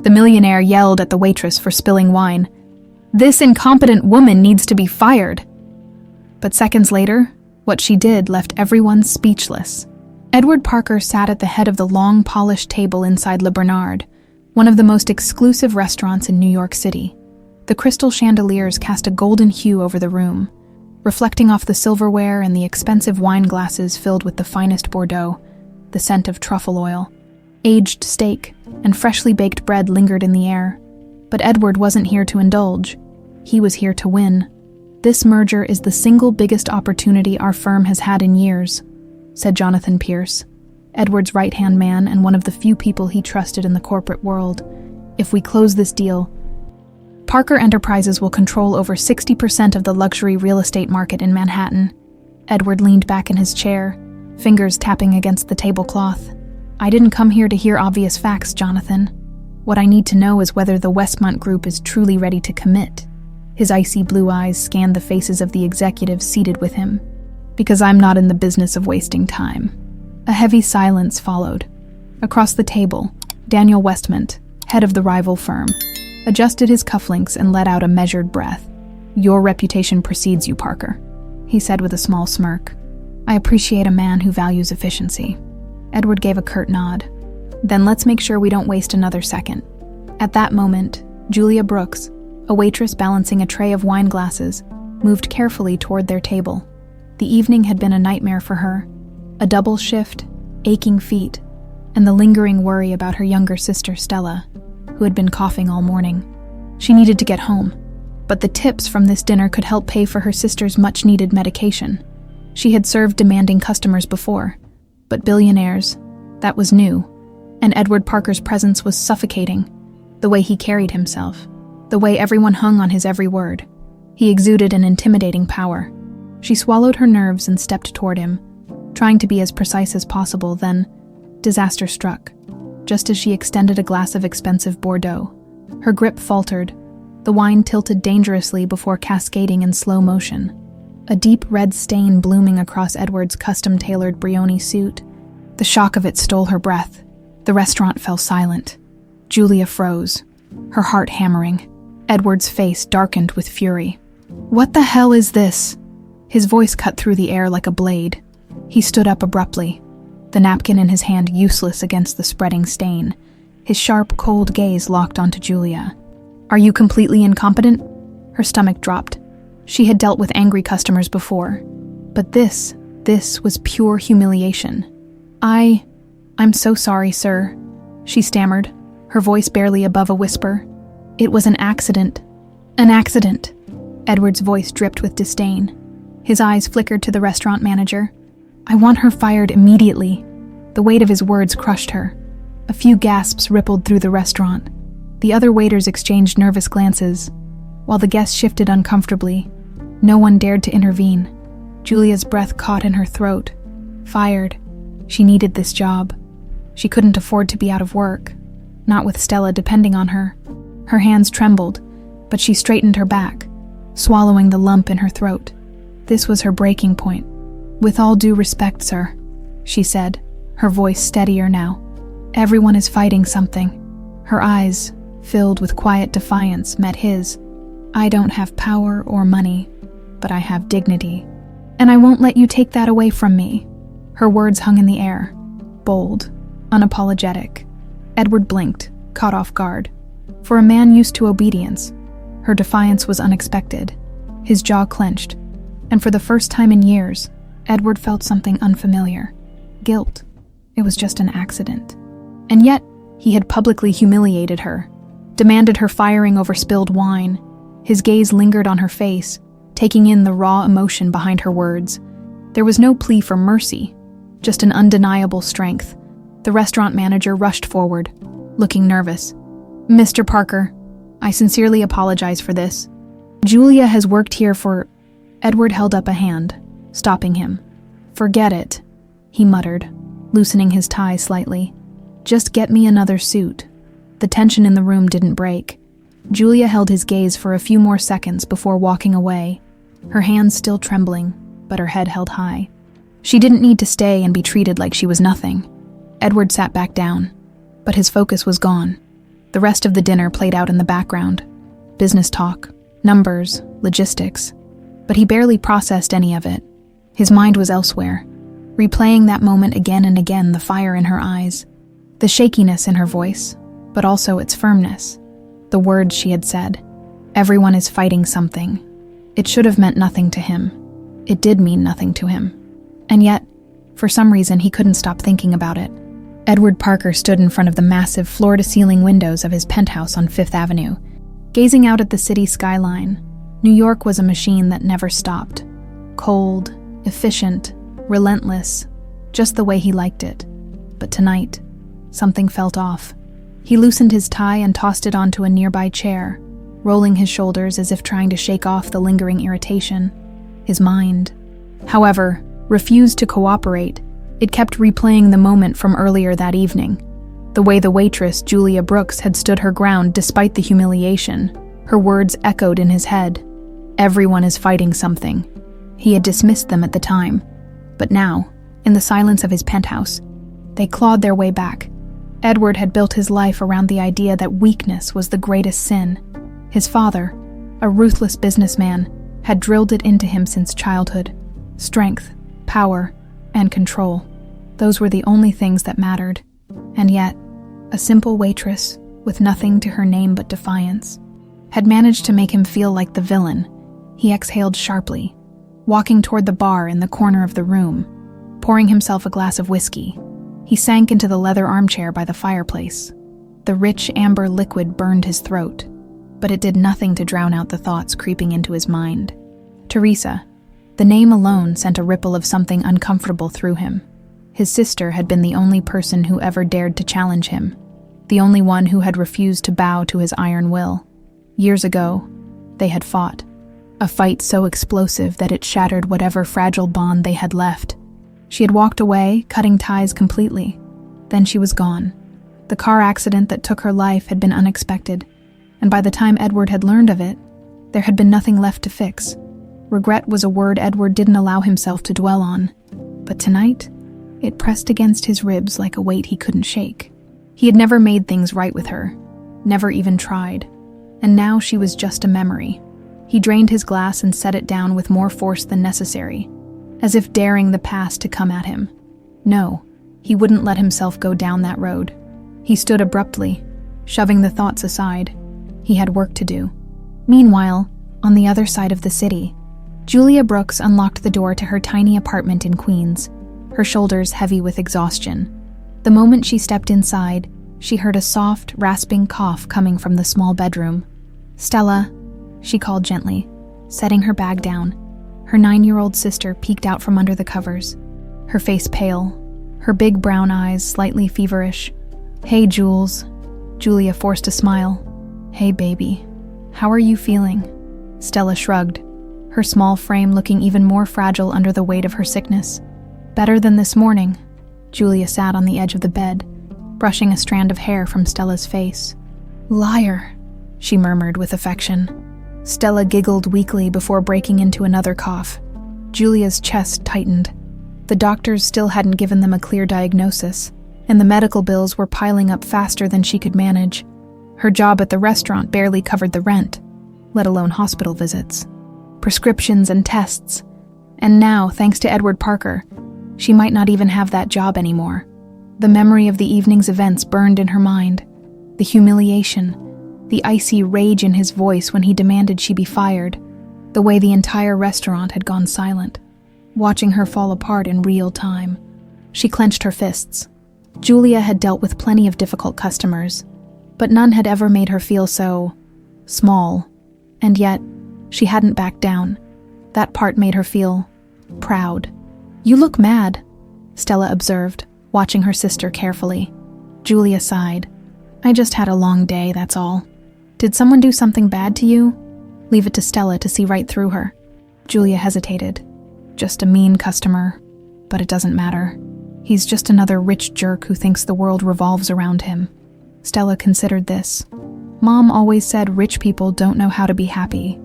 The millionaire yelled at the waitress for spilling wine. "This incompetent woman needs to be fired." But seconds later, what she did left everyone speechless. Edward Parker sat at the head of the long, polished table inside Le Bernard, one of the most exclusive restaurants in New York City. The crystal chandeliers cast a golden hue over the room, reflecting off the silverware and the expensive wine glasses filled with the finest Bordeaux, the scent of truffle oil. Aged steak and freshly baked bread lingered in the air. But Edward wasn't here to indulge. He was here to win. "This merger is the single biggest opportunity our firm has had in years," said Jonathan Pierce, Edward's right-hand man and one of the few people he trusted in the corporate world. "If we close this deal, Parker Enterprises will control over 60% of the luxury real estate market in Manhattan." Edward leaned back in his chair, fingers tapping against the tablecloth. "I didn't come here to hear obvious facts, Jonathan. What I need to know is whether the Westmont Group is truly ready to commit." His icy blue eyes scanned the faces of the executives seated with him. "Because I'm not in the business of wasting time." A heavy silence followed. Across the table, Daniel Westmont, head of the rival firm, adjusted his cufflinks and let out a measured breath. "Your reputation precedes you, Parker," he said with a small smirk. "I appreciate a man who values efficiency." Edward gave a curt nod. "Then let's make sure we don't waste another second." At that moment, Julia Brooks, a waitress balancing a tray of wine glasses, moved carefully toward their table. The evening had been a nightmare for her. A double shift, aching feet, and the lingering worry about her younger sister Stella, who had been coughing all morning. She needed to get home, but the tips from this dinner could help pay for her sister's much-needed medication. She had served demanding customers before, but billionaires, that was new, and Edward Parker's presence was suffocating. The way he carried himself, the way everyone hung on his every word. He exuded an intimidating power. She swallowed her nerves and stepped toward him, trying to be as precise as possible. Then, disaster struck, just as she extended a glass of expensive Bordeaux. Her grip faltered. The wine tilted dangerously before cascading in slow motion, a deep red stain blooming across Edward's custom-tailored Brioni suit. The shock of it stole her breath. The restaurant fell silent. Julia froze, her heart hammering. Edward's face darkened with fury. "What the hell is this?" His voice cut through the air like a blade. He stood up abruptly, the napkin in his hand useless against the spreading stain. His sharp, cold gaze locked onto Julia. "Are you completely incompetent?" Her stomach dropped. She had dealt with angry customers before, but this was pure humiliation. I'm so sorry, sir," she stammered, her voice barely above a whisper. "It was an accident." "An accident?" Edward's voice dripped with disdain. His eyes flickered to the restaurant manager. "I want her fired immediately." The weight of his words crushed her. A few gasps rippled through the restaurant. The other waiters exchanged nervous glances. While the guests shifted uncomfortably, no one dared to intervene. Julia's breath caught in her throat. Fired. She needed this job. She couldn't afford to be out of work, not with Stella depending on her. Her hands trembled, but she straightened her back, swallowing the lump in her throat. This was her breaking point. "With all due respect, sir," she said, her voice steadier now. "Everyone is fighting something." Her eyes, filled with quiet defiance, met his. "I don't have power or money, but I have dignity. And I won't let you take that away from me." Her words hung in the air, bold, unapologetic. Edward blinked, caught off guard. For a man used to obedience, her defiance was unexpected. His jaw clenched, and for the first time in years, Edward felt something unfamiliar. Guilt. It was just an accident. And yet, he had publicly humiliated her, demanded her firing over spilled wine. His gaze lingered on her face, taking in the raw emotion behind her words. There was no plea for mercy, just an undeniable strength. The restaurant manager rushed forward, looking nervous. "Mr. Parker, I sincerely apologize for this. Julia has worked here for..." Edward held up a hand, stopping him. "Forget it," he muttered, loosening his tie slightly. "Just get me another suit." The tension in the room didn't break. Julia held his gaze for a few more seconds before walking away, her hands still trembling, but her head held high. She didn't need to stay and be treated like she was nothing. Edward sat back down, but his focus was gone. The rest of the dinner played out in the background. Business talk, numbers, logistics. But he barely processed any of it. His mind was elsewhere, replaying that moment again and again, the fire in her eyes, the shakiness in her voice, but also its firmness. The words she had said. Everyone is fighting something. It should have meant nothing to him. It did mean nothing to him. And yet, for some reason, he couldn't stop thinking about it. Edward Parker stood in front of the massive floor-to-ceiling windows of his penthouse on Fifth Avenue, gazing out at the city skyline. New York was a machine that never stopped. Cold, efficient, relentless, just the way he liked it. But tonight, something felt off. He loosened his tie and tossed it onto a nearby chair, rolling his shoulders as if trying to shake off the lingering irritation. His mind, however, refused to cooperate. It kept replaying the moment from earlier that evening. The way the waitress, Julia Brooks, had stood her ground despite the humiliation. Her words echoed in his head. Everyone is fighting something. He had dismissed them at the time. But now, in the silence of his penthouse, they clawed their way back. Edward had built his life around the idea that weakness was the greatest sin. His father, a ruthless businessman, had drilled it into him since childhood. Strength, power, and control. Those were the only things that mattered. And yet, a simple waitress, with nothing to her name but defiance, had managed to make him feel like the villain. He exhaled sharply, walking toward the bar in the corner of the room, pouring himself a glass of whiskey. He sank into the leather armchair by the fireplace. The rich amber liquid burned his throat, but it did nothing to drown out the thoughts creeping into his mind. Teresa. The name alone sent a ripple of something uncomfortable through him. His sister had been the only person who ever dared to challenge him, the only one who had refused to bow to his iron will. Years ago, they had fought. A fight so explosive that it shattered whatever fragile bond they had left. She had walked away, cutting ties completely. Then she was gone. The car accident that took her life had been unexpected, and by the time Edward had learned of it, there had been nothing left to fix. Regret was a word Edward didn't allow himself to dwell on. But tonight, it pressed against his ribs like a weight he couldn't shake. He had never made things right with her, never even tried, and now she was just a memory. He drained his glass and set it down with more force than necessary, as if daring the past to come at him. No, he wouldn't let himself go down that road. He stood abruptly, shoving the thoughts aside. He had work to do. Meanwhile, on the other side of the city, Julia Brooks unlocked the door to her tiny apartment in Queens, her shoulders heavy with exhaustion. The moment she stepped inside, she heard a soft, rasping cough coming from the small bedroom. "Stella," she called gently, setting her bag down. Her 9-year-old sister peeked out from under the covers, her face pale, her big brown eyes slightly feverish. "Hey, Jules." Julia forced a smile. "Hey, baby. How are you feeling?" Stella shrugged, her small frame looking even more fragile under the weight of her sickness. "Better than this morning." Julia sat on the edge of the bed, brushing a strand of hair from Stella's face. "Liar," she murmured with affection. Stella giggled weakly before breaking into another cough. Julia's chest tightened. The doctors still hadn't given them a clear diagnosis, and the medical bills were piling up faster than she could manage. Her job at the restaurant barely covered the rent, let alone hospital visits, prescriptions and tests. And now, thanks to Edward Parker, she might not even have that job anymore. The memory of the evening's events burned in her mind. The humiliation, the icy rage in his voice when he demanded she be fired, the way the entire restaurant had gone silent, watching her fall apart in real time. She clenched her fists. Julia had dealt with plenty of difficult customers, but none had ever made her feel so small. And yet, she hadn't backed down. That part made her feel proud. "You look mad," Stella observed, watching her sister carefully. Julia sighed. "I just had a long day, that's all." "Did someone do something bad to you?" Leave it to Stella to see right through her. Julia hesitated. "Just a mean customer, but it doesn't matter. He's just another rich jerk who thinks the world revolves around him." Stella considered this. Mom always said rich people don't know how to be happy.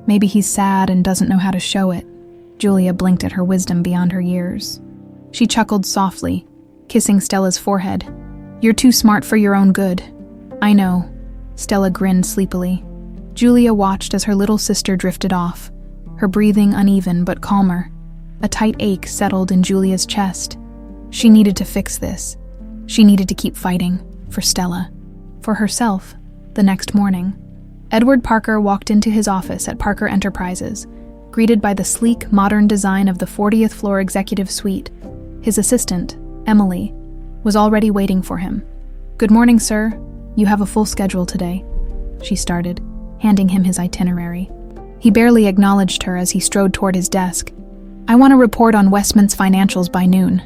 Maybe he's sad and doesn't know how to show it. Julia blinked at her wisdom beyond her years. She chuckled softly, kissing Stella's forehead. "You're too smart for your own good." "I know, Stella grinned sleepily. Julia watched as her little sister drifted off, her breathing uneven but calmer. A tight ache settled in Julia's chest. She needed to fix this. She needed to keep fighting, for Stella. For herself. The next morning, Edward Parker walked into his office at Parker Enterprises, greeted by the sleek, modern design of the 40th floor executive suite. His assistant, Emily, was already waiting for him. "Good morning, sir. You have a full schedule today," she started, handing him his itinerary. He barely acknowledged her as he strode toward his desk. "I want to report on Westman's financials by noon."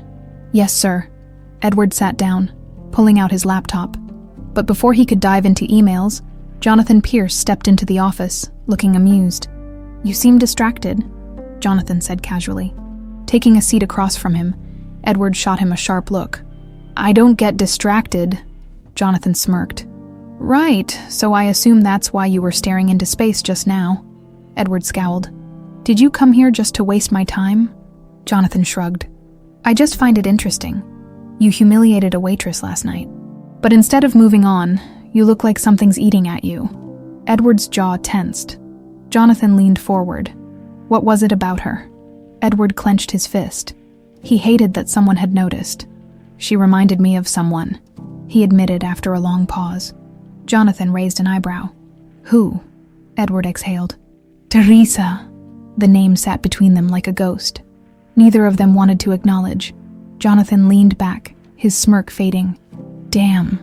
"Yes, sir." Edward sat down, pulling out his laptop. But before he could dive into emails, Jonathan Pierce stepped into the office, looking amused. "You seem distracted," Jonathan said casually. Taking a seat across from him, Edward shot him a sharp look. "I don't get distracted," Jonathan smirked. "Right, so I assume that's why you were staring into space just now," Edward scowled. "Did you come here just to waste my time?" Jonathan shrugged. "I just find it interesting. You humiliated a waitress last night. But instead of moving on, you look like something's eating at you." Edward's jaw tensed. Jonathan leaned forward. What was it about her? Edward clenched his fist. He hated that someone had noticed. "She reminded me of someone," he admitted after a long pause. Jonathan raised an eyebrow. "Who?" Edward exhaled. "Teresa." The name sat between them like a ghost. Neither of them wanted to acknowledge. Jonathan leaned back, his smirk fading. "Damn."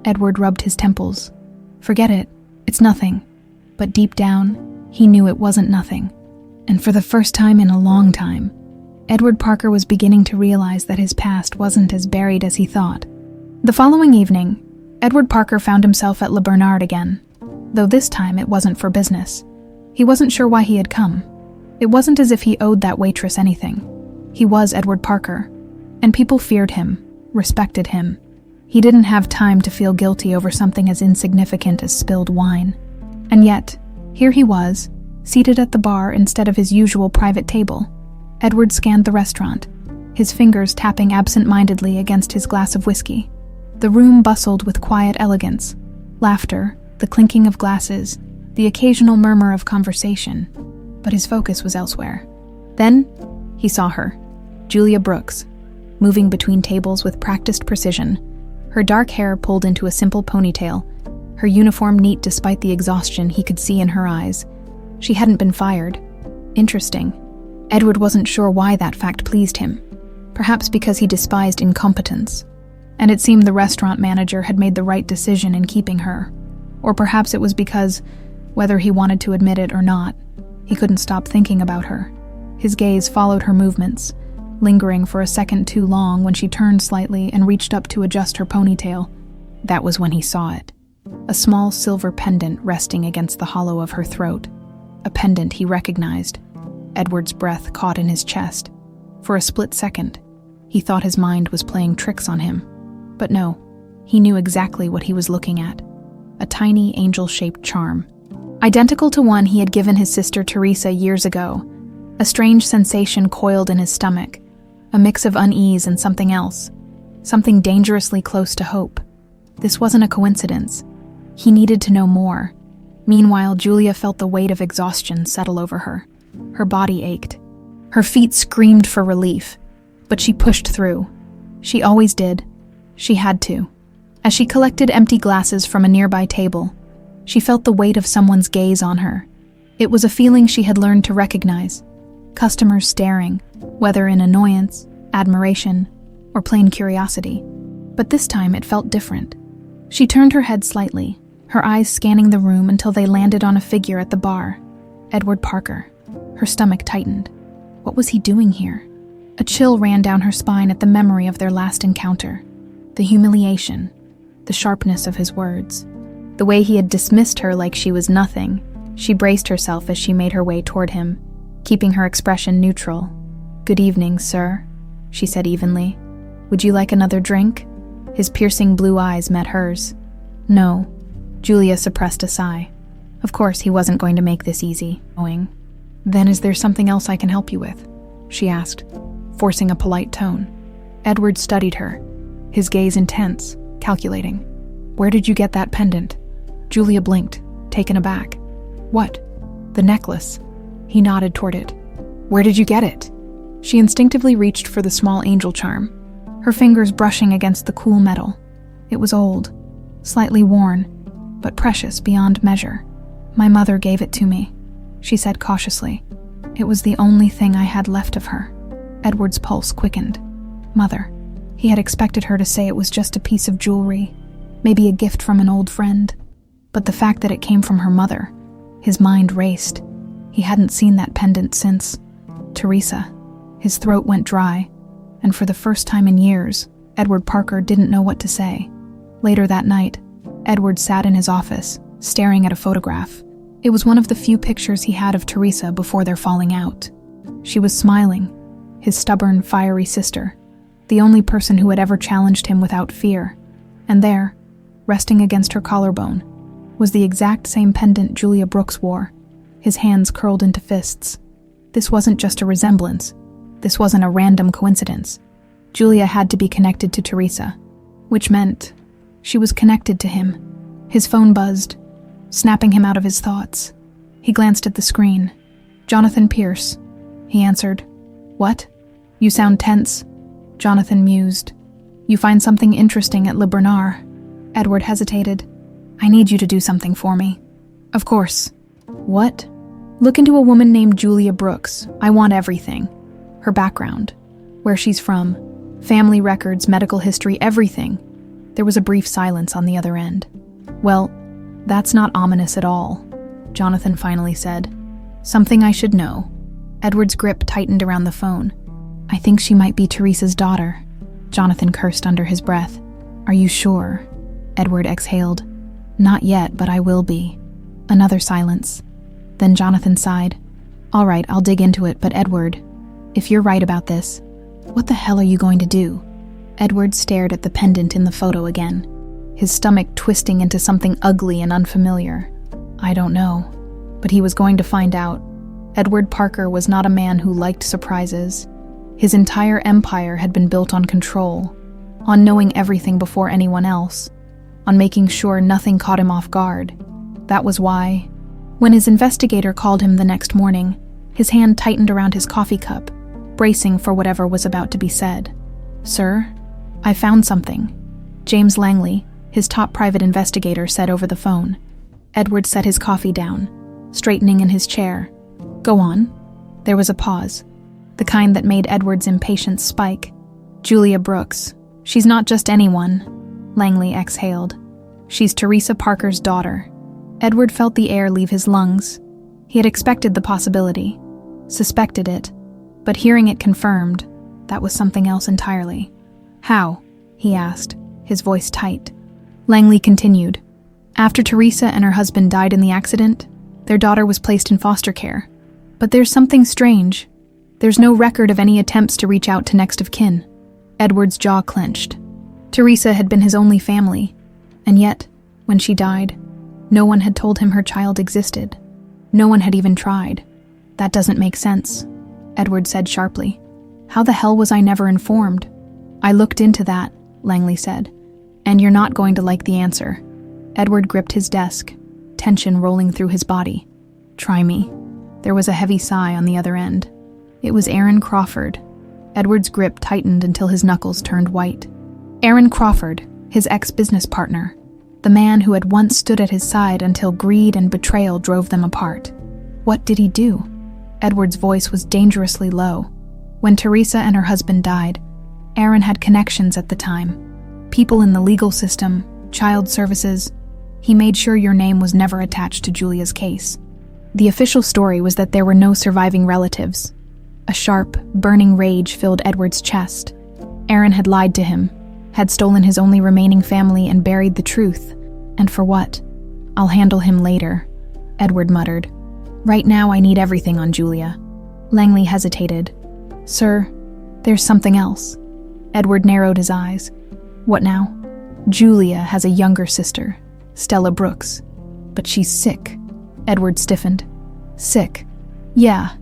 Edward rubbed his temples. "Forget it. It's nothing." But deep down, he knew it wasn't nothing. And for the first time in a long time, Edward Parker was beginning to realize that his past wasn't as buried as he thought. The following evening, Edward Parker found himself at Le Bernard again, though this time it wasn't for business. He wasn't sure why he had come. It wasn't as if he owed that waitress anything. He was Edward Parker, and people feared him, respected him. He didn't have time to feel guilty over something as insignificant as spilled wine. And yet, here he was, seated at the bar instead of his usual private table. Edward scanned the restaurant, his fingers tapping absent-mindedly against his glass of whiskey. The room bustled with quiet elegance, laughter, the clinking of glasses, the occasional murmur of conversation. But his focus was elsewhere. Then, he saw her, Julia Brooks, moving between tables with practiced precision, her dark hair pulled into a simple ponytail, her uniform neat despite the exhaustion he could see in her eyes. She hadn't been fired. Interesting. Edward wasn't sure why that fact pleased him. Perhaps because he despised incompetence. And it seemed the restaurant manager had made the right decision in keeping her. Or perhaps it was because, whether he wanted to admit it or not, he couldn't stop thinking about her. His gaze followed her movements, lingering for a second too long when she turned slightly and reached up to adjust her ponytail. That was when he saw it. A small silver pendant resting against the hollow of her throat. A pendant he recognized. Edward's breath caught in his chest. For a split second, he thought his mind was playing tricks on him. But no, he knew exactly what he was looking at. A tiny angel-shaped charm. Identical to one he had given his sister Teresa years ago. A strange sensation coiled in his stomach. A mix of unease and something else. Something dangerously close to hope. This wasn't a coincidence. He needed to know more. Meanwhile, Julia felt the weight of exhaustion settle over her. Her body ached. Her feet screamed for relief, but she pushed through. She always did. She had to. As she collected empty glasses from a nearby table, she felt the weight of someone's gaze on her. It was a feeling she had learned to recognize. Customers staring, whether in annoyance, admiration, or plain curiosity. But this time it felt different. She turned her head slightly, her eyes scanning the room until they landed on a figure at the bar. Edward Parker. Her stomach tightened. What was he doing here? A chill ran down her spine at the memory of their last encounter. The humiliation, the sharpness of his words. The way he had dismissed her like she was nothing. She braced herself as she made her way toward him, keeping her expression neutral. "Good evening, sir," she said evenly. "Would you like another drink?" His piercing blue eyes met hers. "No." Julia suppressed a sigh. Of course he wasn't going to make this easy. "Then is there something else I can help you with?" she asked, forcing a polite tone. Edward studied her, his gaze intense, calculating. "Where did you get that pendant?" Julia blinked, taken aback. What? The necklace. He nodded toward it. Where did you get it? She instinctively reached for the small angel charm, her fingers brushing against the cool metal. It was old, slightly worn, but precious beyond measure. My mother gave it to me, she said cautiously. It was the only thing I had left of her. Edward's pulse quickened. Mother. He had expected her to say it was just a piece of jewelry, maybe a gift from an old friend. But the fact that it came from her mother, his mind raced. He hadn't seen that pendant since Teresa. His throat went dry, and for the first time in years, Edward Parker didn't know what to say. Later that night, Edward sat in his office, staring at a photograph. It was one of the few pictures he had of Teresa before their falling out. She was smiling, his stubborn, fiery sister, the only person who had ever challenged him without fear. And there, resting against her collarbone, was the exact same pendant Julia Brooks wore, his hands curled into fists. This wasn't just a resemblance. This wasn't a random coincidence. Julia had to be connected to Teresa, which meant she was connected to him. His phone buzzed, snapping him out of his thoughts. He glanced at the screen. Jonathan Pierce. He answered. What? You sound tense. Jonathan mused. You find something interesting at Le Bernard. Edward hesitated. I need you to do something for me. Of course. What? Look into a woman named Julia Brooks. I want everything. Her background, where she's from, family records, medical history, everything. There was a brief silence on the other end. Well, that's not ominous at all, Jonathan finally said. Something I should know. Edward's grip tightened around the phone. I think she might be Teresa's daughter. Jonathan cursed under his breath. Are you sure? Edward exhaled. Not yet, but I will be. Another silence. Then Jonathan sighed. All right, I'll dig into it, but Edward, if you're right about this, what the hell are you going to do? Edward stared at the pendant in the photo again, his stomach twisting into something ugly and unfamiliar. I don't know, but he was going to find out. Edward Parker was not a man who liked surprises. His entire empire had been built on control, on knowing everything before anyone else, on making sure nothing caught him off guard. That was why, when his investigator called him the next morning, his hand tightened around his coffee cup, bracing for whatever was about to be said. Sir, I found something, James Langley, his top private investigator, said over the phone. Edward set his coffee down, straightening in his chair. Go on. There was a pause, the kind that made Edward's impatience spike. Julia Brooks. She's not just anyone, Langley exhaled. She's Teresa Parker's daughter. Edward felt the air leave his lungs. He had expected the possibility, suspected it, but hearing it confirmed, that was something else entirely. How? He asked, his voice tight. Langley continued. After Teresa and her husband died in the accident, their daughter was placed in foster care. But there's something strange. There's no record of any attempts to reach out to next of kin. Edward's jaw clenched. Teresa had been his only family, and yet, when she died, no one had told him her child existed. No one had even tried. That doesn't make sense, Edward said sharply. How the hell was I never informed? I looked into that, Langley said. And you're not going to like the answer. Edward gripped his desk, tension rolling through his body. Try me. There was a heavy sigh on the other end. It was Aaron Crawford. Edward's grip tightened until his knuckles turned white. Aaron Crawford, his ex-business partner, the man who had once stood at his side until greed and betrayal drove them apart. What did he do? Edward's voice was dangerously low. When Teresa and her husband died, Aaron had connections at the time. People in the legal system, child services. He made sure your name was never attached to Julia's case. The official story was that there were no surviving relatives. A sharp, burning rage filled Edward's chest. Aaron had lied to him, had stolen his only remaining family and buried the truth. And for what? I'll handle him later, Edward muttered. Right now I need everything on Julia. Langley hesitated. Sir, there's something else. Edward narrowed his eyes. What now? Julia has a younger sister, Stella Brooks. But she's sick. Edward stiffened. Sick. Yeah.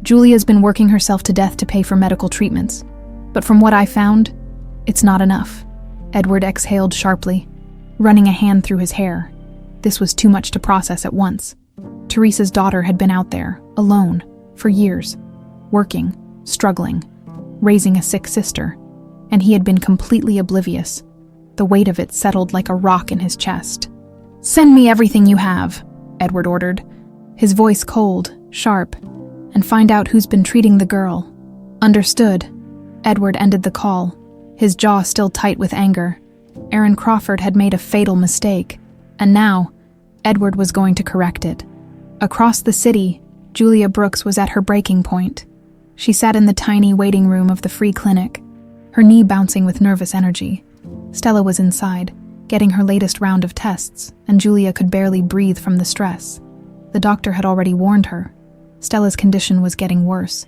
Julia's been working herself to death to pay for medical treatments. But from what I found, it's not enough. Edward exhaled sharply, running a hand through his hair. This was too much to process at once. Teresa's daughter had been out there, alone, for years, working, struggling, raising a sick sister, and he had been completely oblivious. The weight of it settled like a rock in his chest. "Send me everything you have," Edward ordered, his voice cold, sharp, "and find out who's been treating the girl." "Understood." Edward ended the call, his jaw still tight with anger. Aaron Crawford had made a fatal mistake, and now, Edward was going to correct it. Across the city, Julia Brooks was at her breaking point. She sat in the tiny waiting room of the free clinic, her knee bouncing with nervous energy. Stella was inside, getting her latest round of tests, and Julia could barely breathe from the stress. The doctor had already warned her. Stella's condition was getting worse.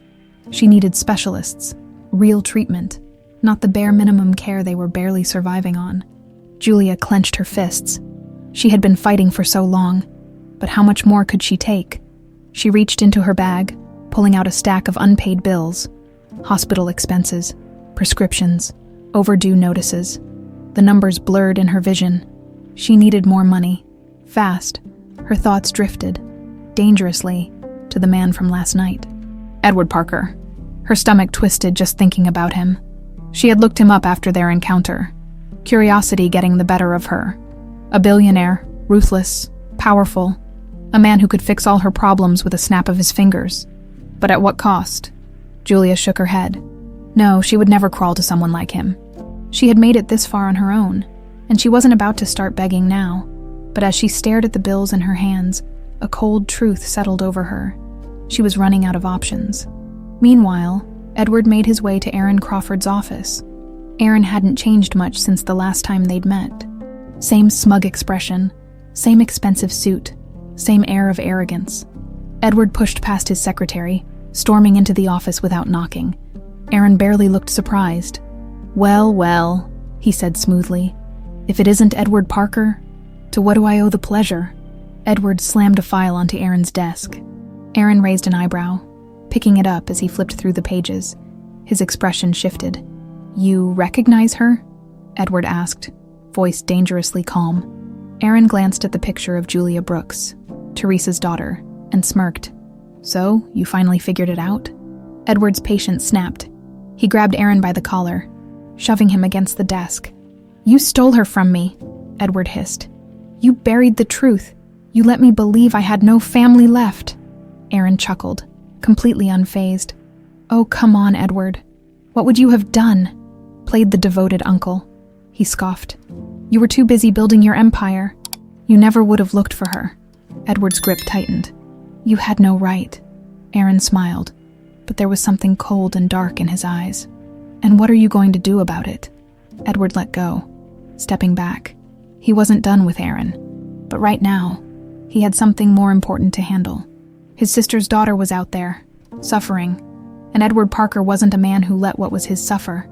She needed specialists, real treatment, not the bare minimum care they were barely surviving on. Julia clenched her fists. She had been fighting for so long, but how much more could she take? She reached into her bag, pulling out a stack of unpaid bills, hospital expenses, prescriptions, overdue notices. The numbers blurred in her vision. She needed more money. Fast, her thoughts drifted, dangerously, to the man from last night. Edward Parker. Her stomach twisted just thinking about him. She had looked him up after their encounter, curiosity getting the better of her. A billionaire, ruthless, powerful, a man who could fix all her problems with a snap of his fingers. But at what cost? Julia shook her head. No, she would never crawl to someone like him. She had made it this far on her own, and she wasn't about to start begging now. But as she stared at the bills in her hands, a cold truth settled over her. She was running out of options. Meanwhile, Edward made his way to Aaron Crawford's office. Aaron hadn't changed much since the last time they'd met. Same smug expression, same expensive suit, same air of arrogance. Edward pushed past his secretary, storming into the office without knocking. Aaron barely looked surprised. "Well, well," he said smoothly. "If it isn't Edward Parker, to what do I owe the pleasure?" Edward slammed a file onto Aaron's desk. Aaron raised an eyebrow, picking it up as he flipped through the pages. His expression shifted. "You recognize her?" Edward asked, voice dangerously calm. Aaron glanced at the picture of Julia Brooks, Teresa's daughter, and smirked. "So, you finally figured it out?" Edward's patience snapped. He grabbed Aaron by the collar, shoving him against the desk. "You stole her from me," Edward hissed. "You buried the truth. You let me believe I had no family left." Aaron chuckled, completely unfazed. "Oh, come on, Edward. What would you have done? Played the devoted uncle." He scoffed. "You were too busy building your empire. You never would have looked for her." Edward's grip tightened. "You had no right." Aaron smiled, but there was something cold and dark in his eyes. "And what are you going to do about it?" Edward let go, stepping back. He wasn't done with Aaron, but right now, he had something more important to handle. His sister's daughter was out there, suffering, and Edward Parker wasn't a man who let what was his suffer.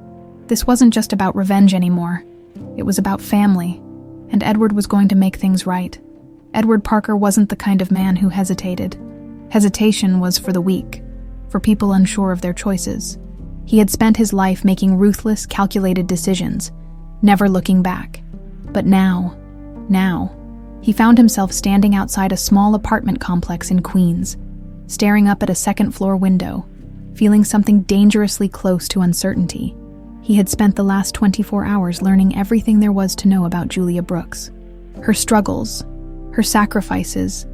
This wasn't just about revenge anymore. It was about family, and Edward was going to make things right. Edward Parker wasn't the kind of man who hesitated. Hesitation was for the weak, for people unsure of their choices. He had spent his life making ruthless, calculated decisions, never looking back. But now, he found himself standing outside a small apartment complex in Queens, staring up at a second-floor window, feeling something dangerously close to uncertainty. He had spent the last 24 hours learning everything there was to know about Julia Brooks. Her struggles, her sacrifices,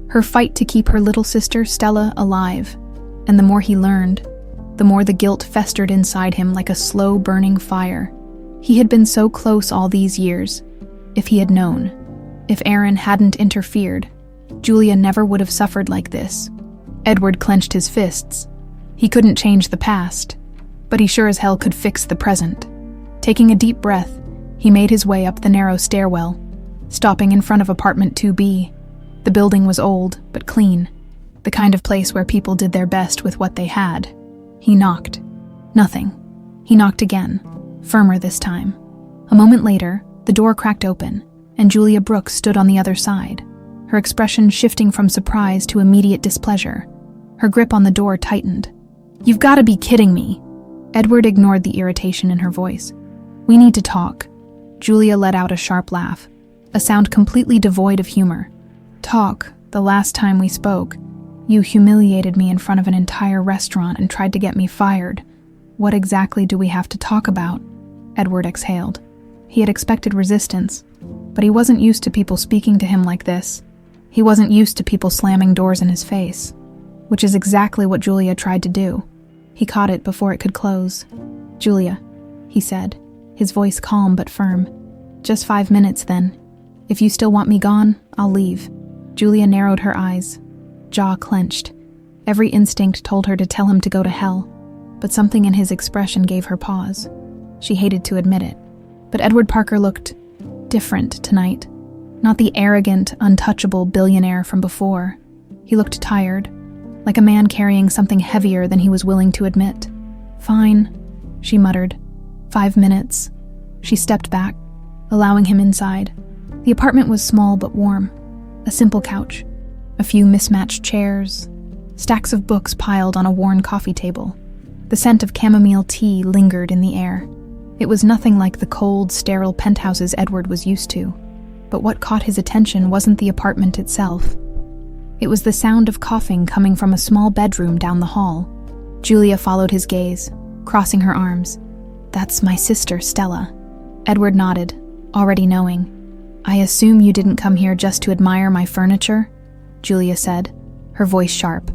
her fight to keep her little sister, Stella, alive. And the more he learned, the more the guilt festered inside him like a slow-burning fire. He had been so close all these years. If he had known, if Aaron hadn't interfered, Julia never would have suffered like this. Edward clenched his fists. He couldn't change the past, but he sure as hell could fix the present. Taking a deep breath, he made his way up the narrow stairwell, stopping in front of apartment 2B. The building was old, but clean, the kind of place where people did their best with what they had. He knocked. Nothing. He knocked again, firmer this time. A moment later, the door cracked open, and Julia Brooks stood on the other side, her expression shifting from surprise to immediate displeasure. Her grip on the door tightened. "You've got to be kidding me." Edward ignored the irritation in her voice. "We need to talk." Julia let out a sharp laugh. a sound completely devoid of humor. "Talk. The last time we spoke, you humiliated me in front of an entire restaurant and tried to get me fired. What exactly do we have to talk about?" Edward exhaled. He had expected resistance, but he wasn't used to people speaking to him like this. He wasn't used to people slamming doors in his face, which is exactly what Julia tried to do. He caught it before it could close. "Julia," he said, his voice calm but firm. "Just 5 minutes then. If you still want me gone, I'll leave." Julia narrowed her eyes, jaw clenched. Every instinct told her to tell him to go to hell, but something in his expression gave her pause. She hated to admit it, but Edward Parker looked different tonight. Not the arrogant, untouchable billionaire from before. He looked tired, like a man carrying something heavier than he was willing to admit. "Fine," she muttered. 5 minutes. She stepped back, allowing him inside. The apartment was small but warm. A simple couch, a few mismatched chairs, stacks of books piled on a worn coffee table. The scent of chamomile tea lingered in the air. It was nothing like the cold, sterile penthouses Edward was used to. But what caught his attention wasn't the apartment itself. It was the sound of coughing coming from a small bedroom down the hall. Julia followed his gaze, crossing her arms. "That's my sister, Stella." Edward nodded, already knowing. "I assume you didn't come here just to admire my furniture?" Julia said, her voice sharp.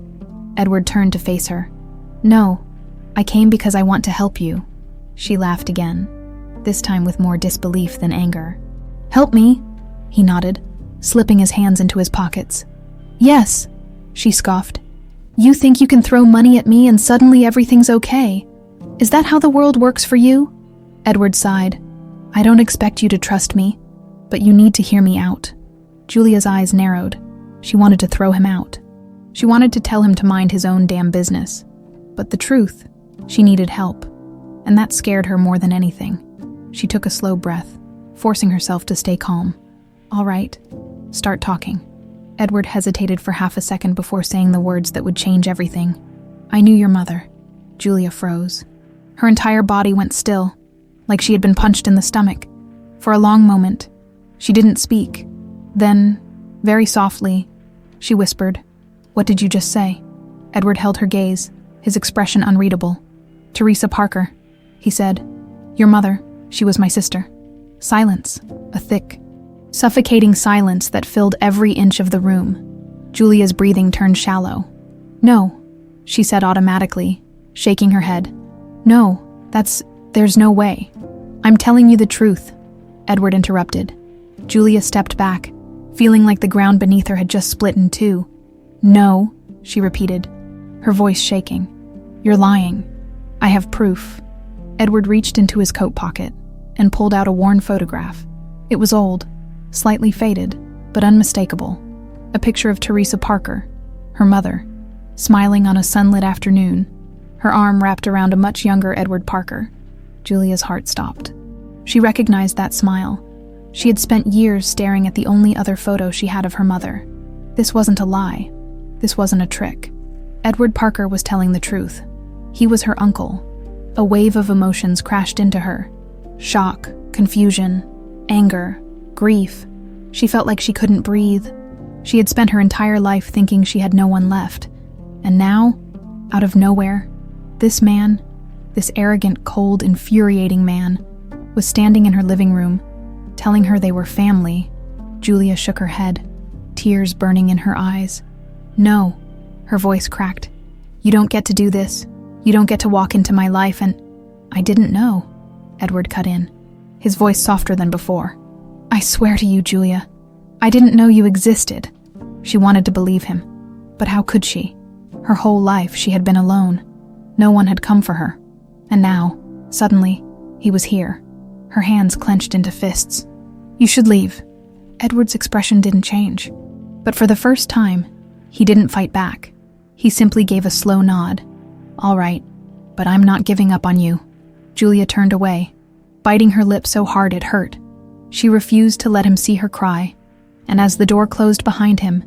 Edward turned to face her. "No, I came because I want to help you." She laughed again, this time with more disbelief than anger. "Help me?" He nodded, slipping his hands into his pockets. "Yes," she scoffed. "You think you can throw money at me and suddenly everything's okay? Is that how the world works for you?" Edward sighed. "I don't expect you to trust me, but you need to hear me out." Julia's eyes narrowed. She wanted to throw him out. She wanted to tell him to mind his own damn business. But the truth, she needed help, and that scared her more than anything. She took a slow breath, forcing herself to stay calm. "All right, start talking." Edward hesitated for half a second before saying the words that would change everything. "I knew your mother." Julia froze. Her entire body went still, like she had been punched in the stomach. For a long moment, she didn't speak. Then, very softly, she whispered, "What did you just say?" Edward held her gaze, his expression unreadable. "Teresa Parker," he said. "Your mother, she was my sister." Silence, a thick, suffocating silence that filled every inch of the room. Julia's breathing turned shallow. "No," she said automatically, shaking her head. "No, there's no way. I'm telling you the truth," Edward interrupted. Julia stepped back, feeling like the ground beneath her had just split in two. "No," she repeated, her voice shaking. "You're lying. I have proof." Edward reached into his coat pocket and pulled out a worn photograph. It was old, slightly faded, but unmistakable. A picture of Teresa Parker, her mother, smiling on a sunlit afternoon, her arm wrapped around a much younger Edward Parker. Julia's heart stopped. She recognized that smile. She had spent years staring at the only other photo she had of her mother. This wasn't a lie. This wasn't a trick. Edward Parker was telling the truth. He was her uncle. A wave of emotions crashed into her. Shock, confusion, anger, grief. She felt like she couldn't breathe. She had spent her entire life thinking she had no one left. And now, out of nowhere, this man, this arrogant, cold, infuriating man, was standing in her living room, telling her they were family. Julia shook her head, tears burning in her eyes. "No," her voice cracked. "You don't get to do this. You don't get to walk into my life and—" "I didn't know," Edward cut in, his voice softer than before. "I swear to you, Julia, I didn't know you existed." She wanted to believe him, but how could she? Her whole life she had been alone. No one had come for her. And now, suddenly, he was here, her hands clenched into fists. "You should leave." Edward's expression didn't change. But for the first time, he didn't fight back. He simply gave a slow nod. "All right, but I'm not giving up on you." Julia turned away, biting her lip so hard it hurt. She refused to let him see her cry, and as the door closed behind him,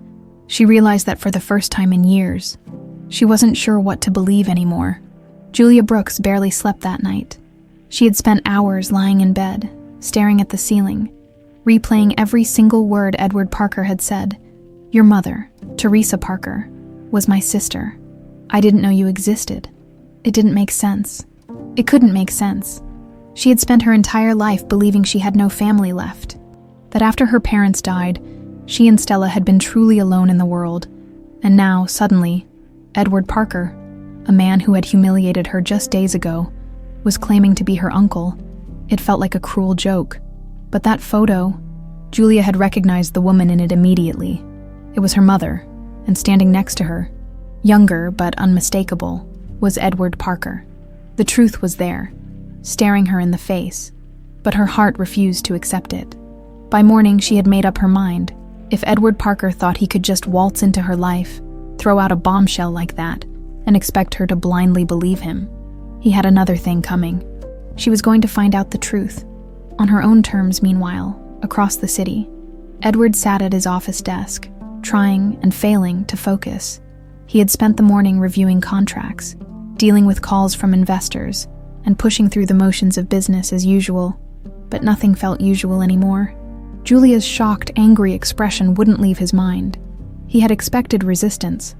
she realized that for the first time in years, she wasn't sure what to believe anymore. Julia Brooks barely slept that night. She had spent hours lying in bed, staring at the ceiling, replaying every single word Edward Parker had said. "Your mother, Teresa Parker, was my sister. I didn't know you existed. It didn't make sense. It couldn't make sense. She had spent her entire life believing she had no family left. That after her parents died, she and Stella had been truly alone in the world. And now, suddenly, Edward Parker, a man who had humiliated her just days ago, was claiming to be her uncle. It felt like a cruel joke. But that photo, Julia had recognized the woman in it immediately. It was her mother, and standing next to her, younger but unmistakable, was Edward Parker. The truth was there, staring her in the face, but her heart refused to accept it. By morning, she had made up her mind. If Edward Parker thought he could just waltz into her life, throw out a bombshell like that, and expect her to blindly believe him, he had another thing coming. She was going to find out the truth. On her own terms, meanwhile, across the city, Edward sat at his office desk, trying and failing to focus. He had spent the morning reviewing contracts, dealing with calls from investors, and pushing through the motions of business as usual, but nothing felt usual anymore. Julia's shocked, angry expression wouldn't leave his mind. He had expected resistance,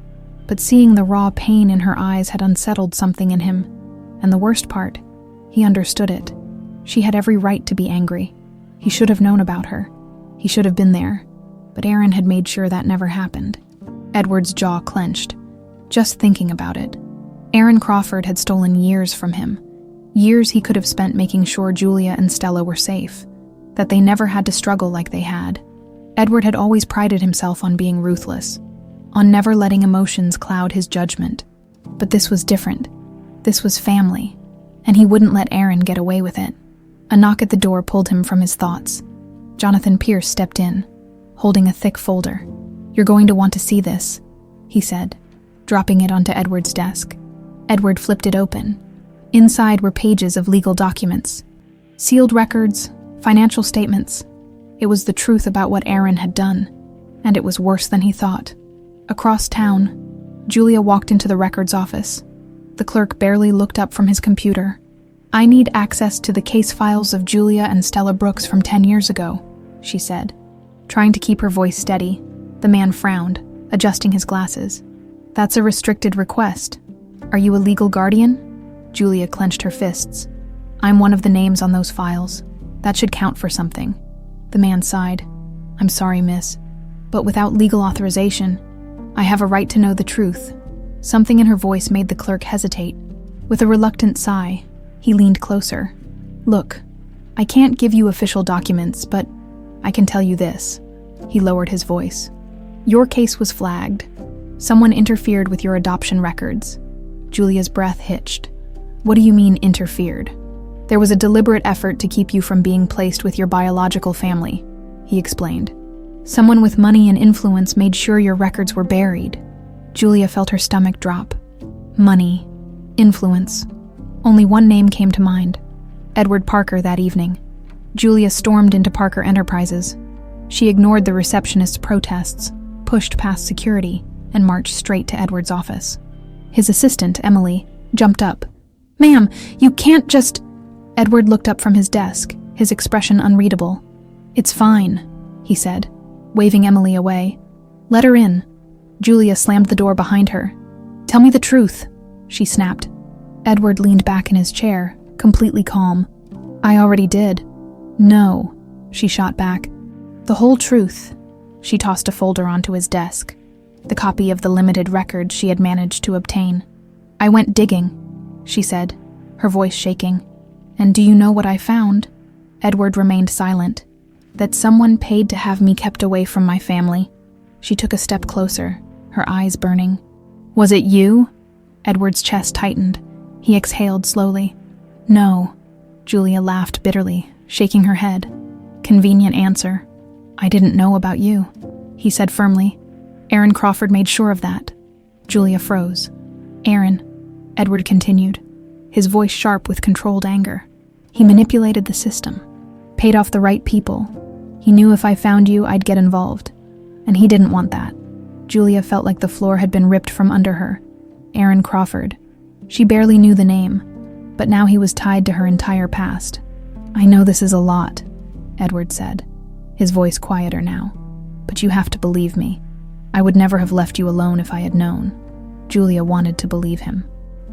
but seeing the raw pain in her eyes had unsettled something in him. And the worst part, he understood it. She had every right to be angry. He should have known about her. He should have been there. But Aaron had made sure that never happened. Edward's jaw clenched, just thinking about it. Aaron Crawford had stolen years from him. Years he could have spent making sure Julia and Stella were safe, that they never had to struggle like they had. Edward had always prided himself on being ruthless, on never letting emotions cloud his judgment. But this was different. This was family, and he wouldn't let Aaron get away with it. A knock at the door pulled him from his thoughts. Jonathan Pierce stepped in, holding a thick folder. "You're going to want to see this," he said, dropping it onto Edward's desk. Edward flipped it open. Inside were pages of legal documents, sealed records, financial statements. It was the truth about what Aaron had done, and it was worse than he thought. Across town, Julia walked into the records office. The clerk barely looked up from his computer. "I need access to the case files of Julia and Stella Brooks from 10 years ago," she said. Trying to keep her voice steady, the man frowned, adjusting his glasses. "That's a restricted request. Are you a legal guardian?" Julia clenched her fists. "I'm one of the names on those files. That should count for something." The man sighed. "I'm sorry, miss, but without legal authorization, I have a right to know the truth." Something in her voice made the clerk hesitate. With a reluctant sigh, he leaned closer. "Look, I can't give you official documents, but I can tell you this." He lowered his voice. "Your case was flagged. Someone interfered with your adoption records." Julia's breath hitched. "What do you mean, interfered?" "There was a deliberate effort to keep you from being placed with your biological family," he explained. "Someone with money and influence made sure your records were buried." Julia felt her stomach drop. Money, influence. Only one name came to mind: Edward Parker that evening. Julia stormed into Parker Enterprises. She ignored the receptionist's protests, pushed past security, and marched straight to Edward's office. His assistant, Emily, jumped up. "Ma'am, you can't just—" Edward looked up from his desk, his expression unreadable. "It's fine," he said, waving Emily away. "Let her in." Julia slammed the door behind her. "Tell me the truth," she snapped. Edward leaned back in his chair, completely calm. "I already did." "No," she shot back. "The whole truth." She tossed a folder onto his desk, the copy of the limited records she had managed to obtain. "I went digging," she said, her voice shaking. "And do you know what I found?" Edward remained silent. "That someone paid to have me kept away from my family." She took a step closer, her eyes burning. "Was it you?" Edward's chest tightened. He exhaled slowly. "No." Julia laughed bitterly, shaking her head. "Convenient answer. I didn't know about you," he said firmly. "Aaron Crawford made sure of that." Julia froze. "Aaron," Edward continued, his voice sharp with controlled anger. "He manipulated the system, paid off the right people. He knew if I found you, I'd get involved. And he didn't want that." Julia felt like the floor had been ripped from under her. Aaron Crawford. She barely knew the name, but now he was tied to her entire past. "I know this is a lot," Edward said. his voice quieter now. "But you have to believe me. I would never have left you alone if I had known." Julia wanted to believe him.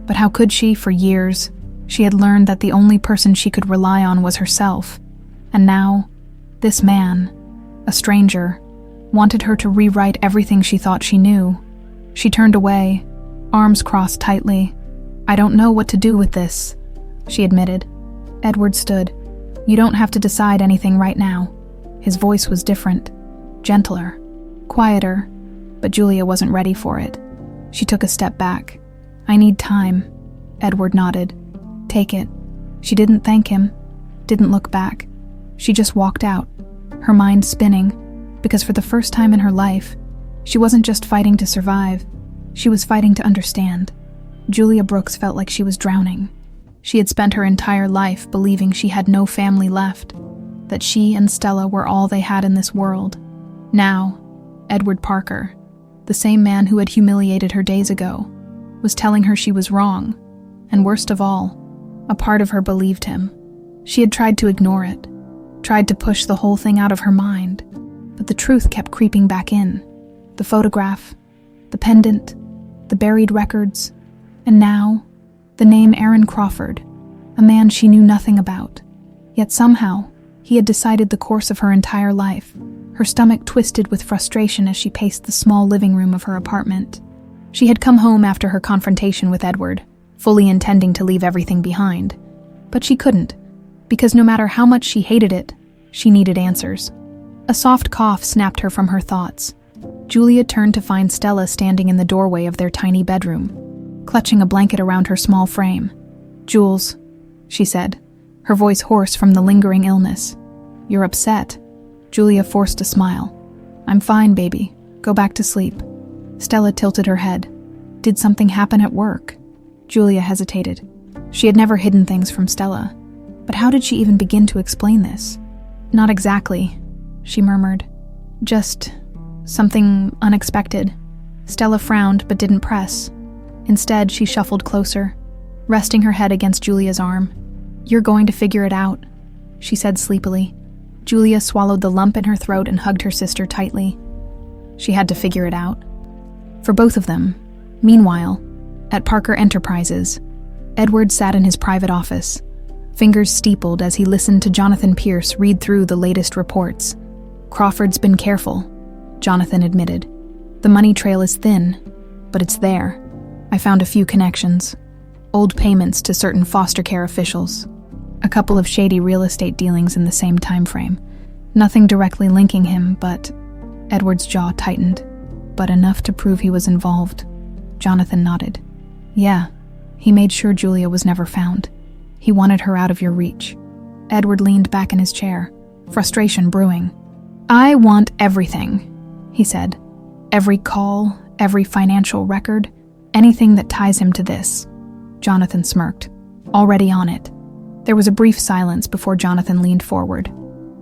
But how could she? For years, she had learned that the only person she could rely on was herself. And now, this man, a stranger, wanted her to rewrite everything she thought she knew. She turned away, arms crossed tightly. "I don't know what to do with this," she admitted. Edward stood. "You don't have to decide anything right now." His voice was different, gentler, quieter, but Julia wasn't ready for it. She took a step back. "I need time." Edward nodded. "Take it." She didn't thank him, didn't look back. She just walked out, her mind spinning, because for the first time in her life, she wasn't just fighting to survive, she was fighting to understand. Julia Brooks felt like she was drowning. She had spent her entire life believing she had no family left, that she and Stella were all they had in this world. Now, Edward Parker, the same man who had humiliated her days ago, was telling her she was wrong, and worst of all, a part of her believed him. She had tried to ignore it, tried to push the whole thing out of her mind, but the truth kept creeping back in. The photograph, the pendant, the buried records, and now, the name Aaron Crawford, a man she knew nothing about. Yet somehow, he had decided the course of her entire life. Her stomach twisted with frustration as she paced the small living room of her apartment. She had come home after her confrontation with Edward, fully intending to leave everything behind. But she couldn't, because no matter how much she hated it, she needed answers. A soft cough snapped her from her thoughts. Julia turned to find Stella standing in the doorway of their tiny bedroom, clutching a blanket around her small frame. "Jules," she said, her voice hoarse from the lingering illness. "You're upset." Julia forced a smile. "I'm fine, baby. Go back to sleep." Stella tilted her head. "Did something happen at work?" Julia hesitated. She had never hidden things from Stella, but how did she even begin to explain this? "Not exactly," she murmured. "Just something unexpected." Stella frowned but didn't press. Instead, she shuffled closer, resting her head against Julia's arm. "You're going to figure it out," she said sleepily. Julia swallowed the lump in her throat and hugged her sister tightly. She had to figure it out. For both of them. Meanwhile, at Parker Enterprises, Edward sat in his private office, fingers steepled as he listened to Jonathan Pierce read through the latest reports. "Crawford's been careful," Jonathan admitted. "The money trail is thin, but it's there. I found a few connections. Old payments to certain foster care officials. A couple of shady real estate dealings in the same time frame. Nothing directly linking him, but..." Edward's jaw tightened. "But enough to prove he was involved." Jonathan nodded. "Yeah, he made sure Julia was never found. He wanted her out of your reach." Edward leaned back in his chair, frustration brewing. "I want everything," he said. "Every call, every financial record, anything that ties him to this." Jonathan smirked. "Already on it." There was a brief silence before Jonathan leaned forward.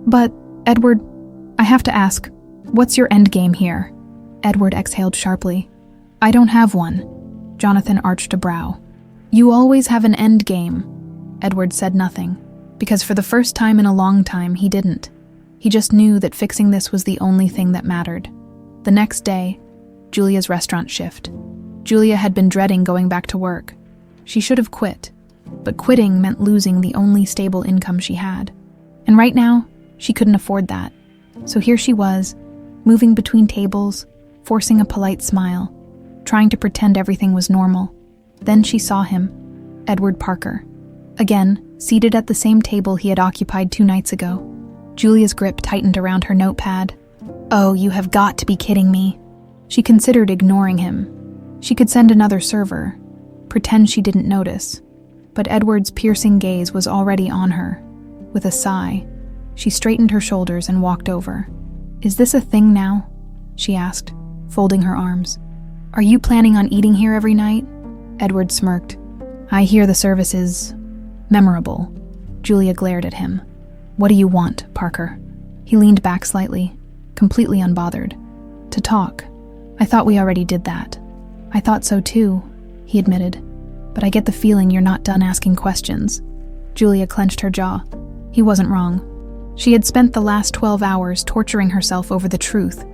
"But, Edward, I have to ask, what's your end game here?" Edward exhaled sharply. "I don't have one." Jonathan arched a brow. "You always have an end game." Edward said nothing, because for the first time in a long time he didn't. He just knew that fixing this was the only thing that mattered. The next day, Julia's restaurant shift. Julia had been dreading going back to work. She should have quit, but quitting meant losing the only stable income she had. And right now, she couldn't afford that. So here she was, moving between tables, forcing a polite smile, trying to pretend everything was normal. Then she saw him, Edward Parker. Again, seated at the same table he had occupied 2 nights ago. Julia's grip tightened around her notepad. "Oh, you have got to be kidding me." She considered ignoring him. She could send another server, pretend she didn't notice. But Edward's piercing gaze was already on her. With a sigh, she straightened her shoulders and walked over. "Is this a thing now?" she asked, folding her arms. "Are you planning on eating here every night?" Edward smirked. "I hear the service is memorable." Julia glared at him. "What do you want, Parker?" He leaned back slightly, completely unbothered. "To talk. I thought we already did that." "I thought so too," he admitted. "But I get the feeling you're not done asking questions." Julia clenched her jaw. He wasn't wrong. She had spent the last 12 hours torturing herself over the truth,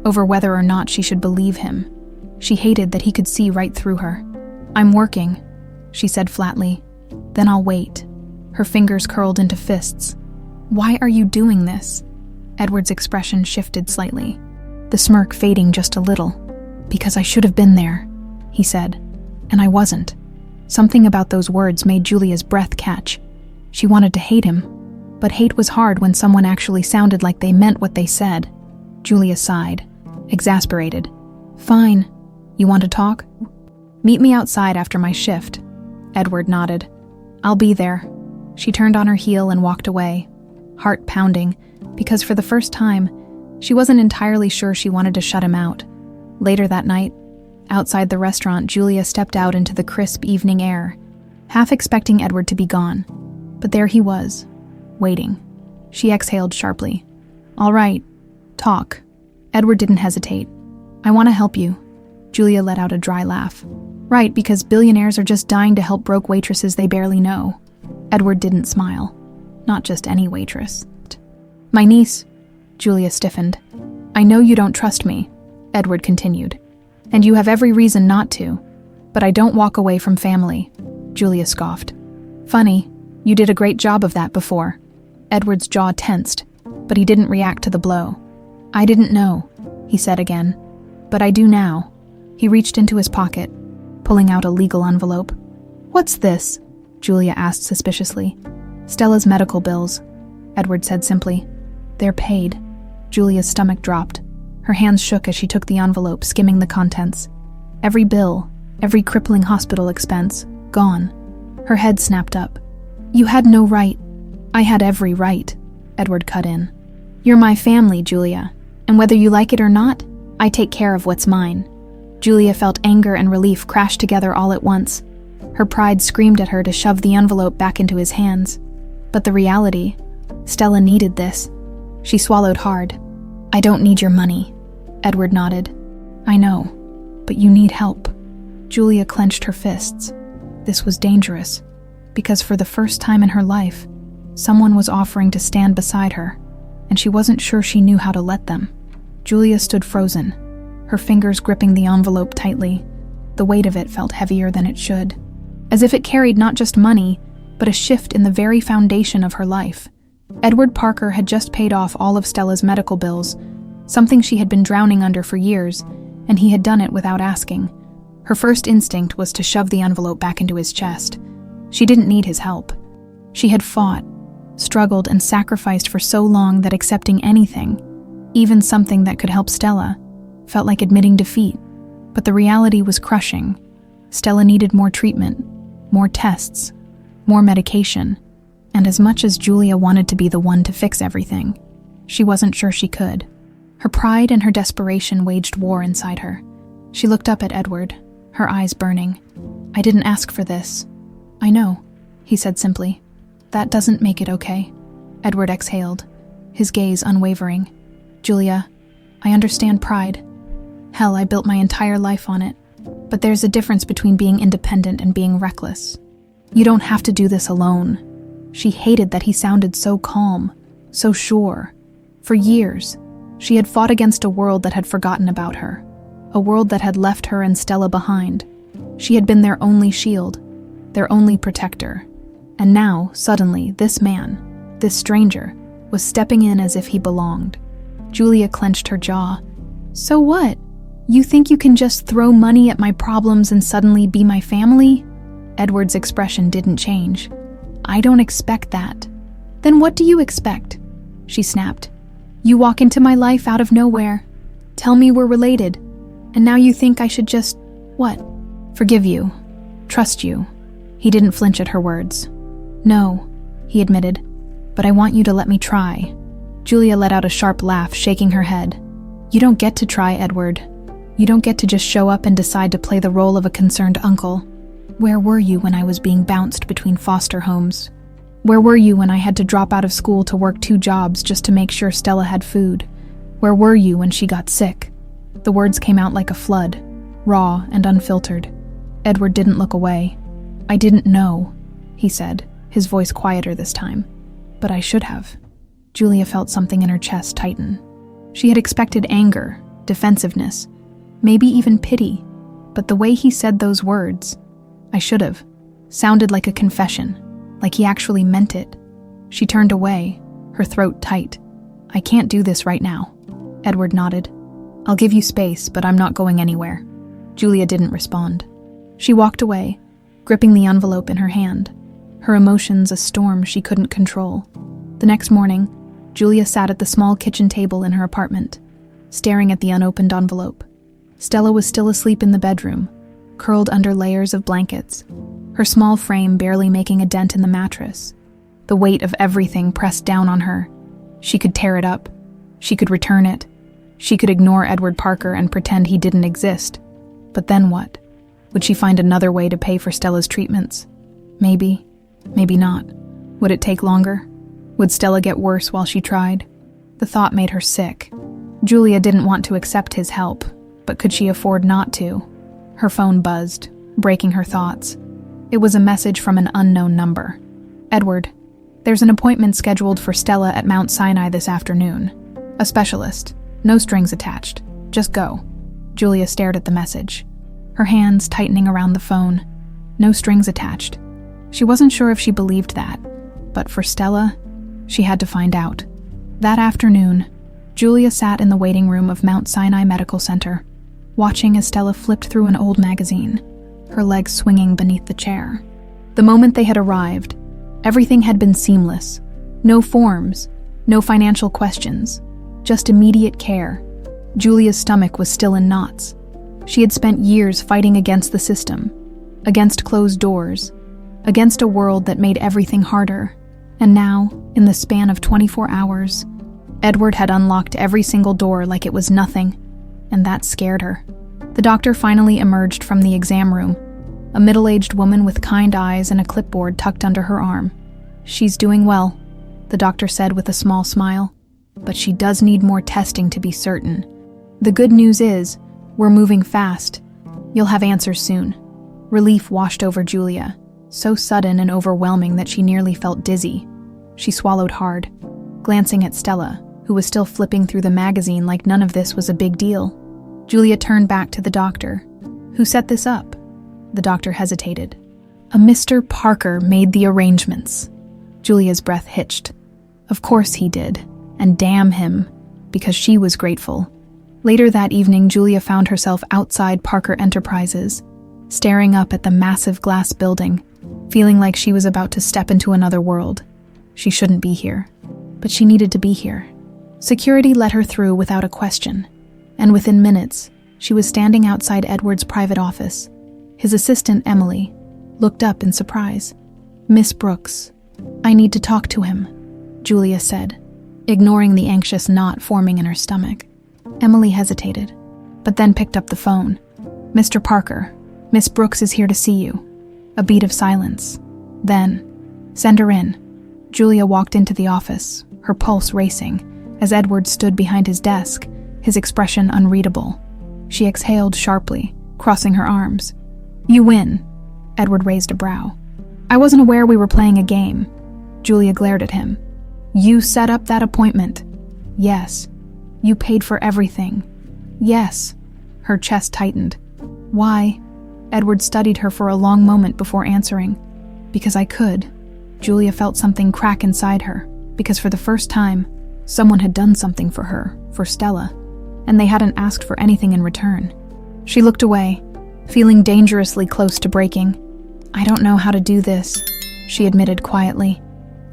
over whether or not she should believe him. She hated that he could see right through her. "I'm working," she said flatly. "Then I'll wait." Her fingers curled into fists. "Why are you doing this?" Edward's expression shifted slightly, the smirk fading just a little. "Because I should have been there," he said. "And I wasn't." Something about those words made Julia's breath catch. She wanted to hate him, but hate was hard when someone actually sounded like they meant what they said. Julia sighed, exasperated. "Fine. You want to talk? Meet me outside after my shift." Edward nodded. "I'll be there." She turned on her heel and walked away, heart pounding, because for the first time, she wasn't entirely sure she wanted to shut him out. Later that night, outside the restaurant, Julia stepped out into the crisp evening air, half expecting Edward to be gone. But there he was, waiting. She exhaled sharply. "All right, talk." Edward didn't hesitate. "I want to help you." Julia let out a dry laugh. "Right, because billionaires are just dying to help broke waitresses they barely know." Edward didn't smile. Not just any waitress. "My niece," Julia stiffened. "I know you don't trust me," Edward continued. "And you have every reason not to. But I don't walk away from family," Julia scoffed. "Funny, you did a great job of that before." Edward's jaw tensed, but he didn't react to the blow. "I didn't know," he said again. "But I do now." He reached into his pocket, pulling out a legal envelope. "What's this?" Julia asked suspiciously. "Stella's medical bills," Edward said simply. "They're paid." Julia's stomach dropped. Her hands shook as she took the envelope, skimming the contents. Every bill, every crippling hospital expense, gone. Her head snapped up. "You had no right." "I had every right," Edward cut in. "You're my family, Julia, and whether you like it or not, I take care of what's mine." Julia felt anger and relief crash together all at once. Her pride screamed at her to shove the envelope back into his hands. But the reality, Stella needed this. She swallowed hard. "I don't need your money," Edward nodded. "I know, but you need help." Julia clenched her fists. This was dangerous, because for the first time in her life, someone was offering to stand beside her, and she wasn't sure she knew how to let them. Julia stood frozen, her fingers gripping the envelope tightly. The weight of it felt heavier than it should, as if it carried not just money, but a shift in the very foundation of her life. Edward Parker had just paid off all of Stella's medical bills, something she had been drowning under for years, and he had done it without asking. Her first instinct was to shove the envelope back into his chest. She didn't need his help. She had fought, struggled, and sacrificed for so long that accepting anything, even something that could help Stella, felt like admitting defeat. But the reality was crushing. Stella needed more treatment, more tests, more medication, and as much as Julia wanted to be the one to fix everything, she wasn't sure she could. Her pride and her desperation waged war inside her. She looked up at Edward, her eyes burning. "I didn't ask for this." "I know," he said simply. "That doesn't make it okay." Edward exhaled, his gaze unwavering. "Julia, I understand pride. Hell, I built my entire life on it. But there's a difference between being independent and being reckless. You don't have to do this alone." She hated that he sounded so calm, so sure. For years, she had fought against a world that had forgotten about her, a world that had left her and Stella behind. She had been their only shield, their only protector. And now, suddenly, this man, this stranger, was stepping in as if he belonged. Julia clenched her jaw. "So what? You think you can just throw money at my problems and suddenly be my family?" Edward's expression didn't change. "I don't expect that." "Then what do you expect?" she snapped. "You walk into my life out of nowhere, tell me we're related, and now you think I should just, what? Forgive you, trust you." He didn't flinch at her words. "No," he admitted, "but I want you to let me try." Julia let out a sharp laugh, shaking her head. "You don't get to try, Edward. You don't get to just show up and decide to play the role of a concerned uncle. Where were you when I was being bounced between foster homes? Where were you when I had to drop out of school to work 2 jobs just to make sure Stella had food? Where were you when she got sick?" The words came out like a flood, raw and unfiltered. Edward didn't look away. "I didn't know," he said, his voice quieter this time. "But I should have." Julia felt something in her chest tighten. She had expected anger, defensiveness, maybe even pity, but the way he said those words, "I should have," sounded like a confession, like he actually meant it. She turned away, her throat tight. "I can't do this right now." Edward nodded. "I'll give you space, but I'm not going anywhere." Julia didn't respond. She walked away, gripping the envelope in her hand, her emotions a storm she couldn't control. The next morning, Julia sat at the small kitchen table in her apartment, staring at the unopened envelope. Stella was still asleep in the bedroom, curled under layers of blankets, her small frame barely making a dent in the mattress. The weight of everything pressed down on her. She could tear it up. She could return it. She could ignore Edward Parker and pretend he didn't exist. But then what? Would she find another way to pay for Stella's treatments? Maybe, maybe not. Would it take longer? Would Stella get worse while she tried? The thought made her sick. Julia didn't want to accept his help, but could she afford not to? Her phone buzzed, breaking her thoughts. It was a message from an unknown number. "Edward, there's an appointment scheduled for Stella at Mount Sinai this afternoon. A specialist. No strings attached. Just go." Julia stared at the message, her hands tightening around the phone. No strings attached. She wasn't sure if she believed that, but for Stella, she had to find out. That afternoon, Julia sat in the waiting room of Mount Sinai Medical Center, watching as Stella flipped through an old magazine, her legs swinging beneath the chair. The moment they had arrived, everything had been seamless. No forms, no financial questions, just immediate care. Julia's stomach was still in knots. She had spent years fighting against the system, against closed doors, against a world that made everything harder. And now, in the span of 24 hours, Edward had unlocked every single door like it was nothing, and that scared her. The doctor finally emerged from the exam room, a middle-aged woman with kind eyes and a clipboard tucked under her arm. "She's doing well," the doctor said with a small smile, "but she does need more testing to be certain. The good news is, we're moving fast. You'll have answers soon." Relief washed over Julia, so sudden and overwhelming that she nearly felt dizzy. She swallowed hard, glancing at Stella, who was still flipping through the magazine like none of this was a big deal. Julia turned back to the doctor. "Who set this up?" The doctor hesitated. "A Mr. Parker made the arrangements." Julia's breath hitched. Of course he did, and damn him, because she was grateful. Later that evening, Julia found herself outside Parker Enterprises, staring up at the massive glass building, feeling like she was about to step into another world. She shouldn't be here, but she needed to be here. Security let her through without a question, and within minutes, she was standing outside Edward's private office. His assistant, Emily, looked up in surprise. "Miss Brooks, I need to talk to him," Julia said, ignoring the anxious knot forming in her stomach. Emily hesitated, but then picked up the phone. "Mr. Parker, Miss Brooks is here to see you." A beat of silence. Then, "Send her in." Julia walked into the office, her pulse racing, as Edward stood behind his desk, his expression unreadable. She exhaled sharply, crossing her arms. "You win." Edward raised a brow. "I wasn't aware we were playing a game." Julia glared at him. "You set up that appointment." "Yes." "You paid for everything." "Yes." Her chest tightened. "Why?" Edward studied her for a long moment before answering. "Because I could." Julia felt something crack inside her, because for the first time, someone had done something for her, for Stella, and they hadn't asked for anything in return. She looked away, feeling dangerously close to breaking. "I don't know how to do this," she admitted quietly.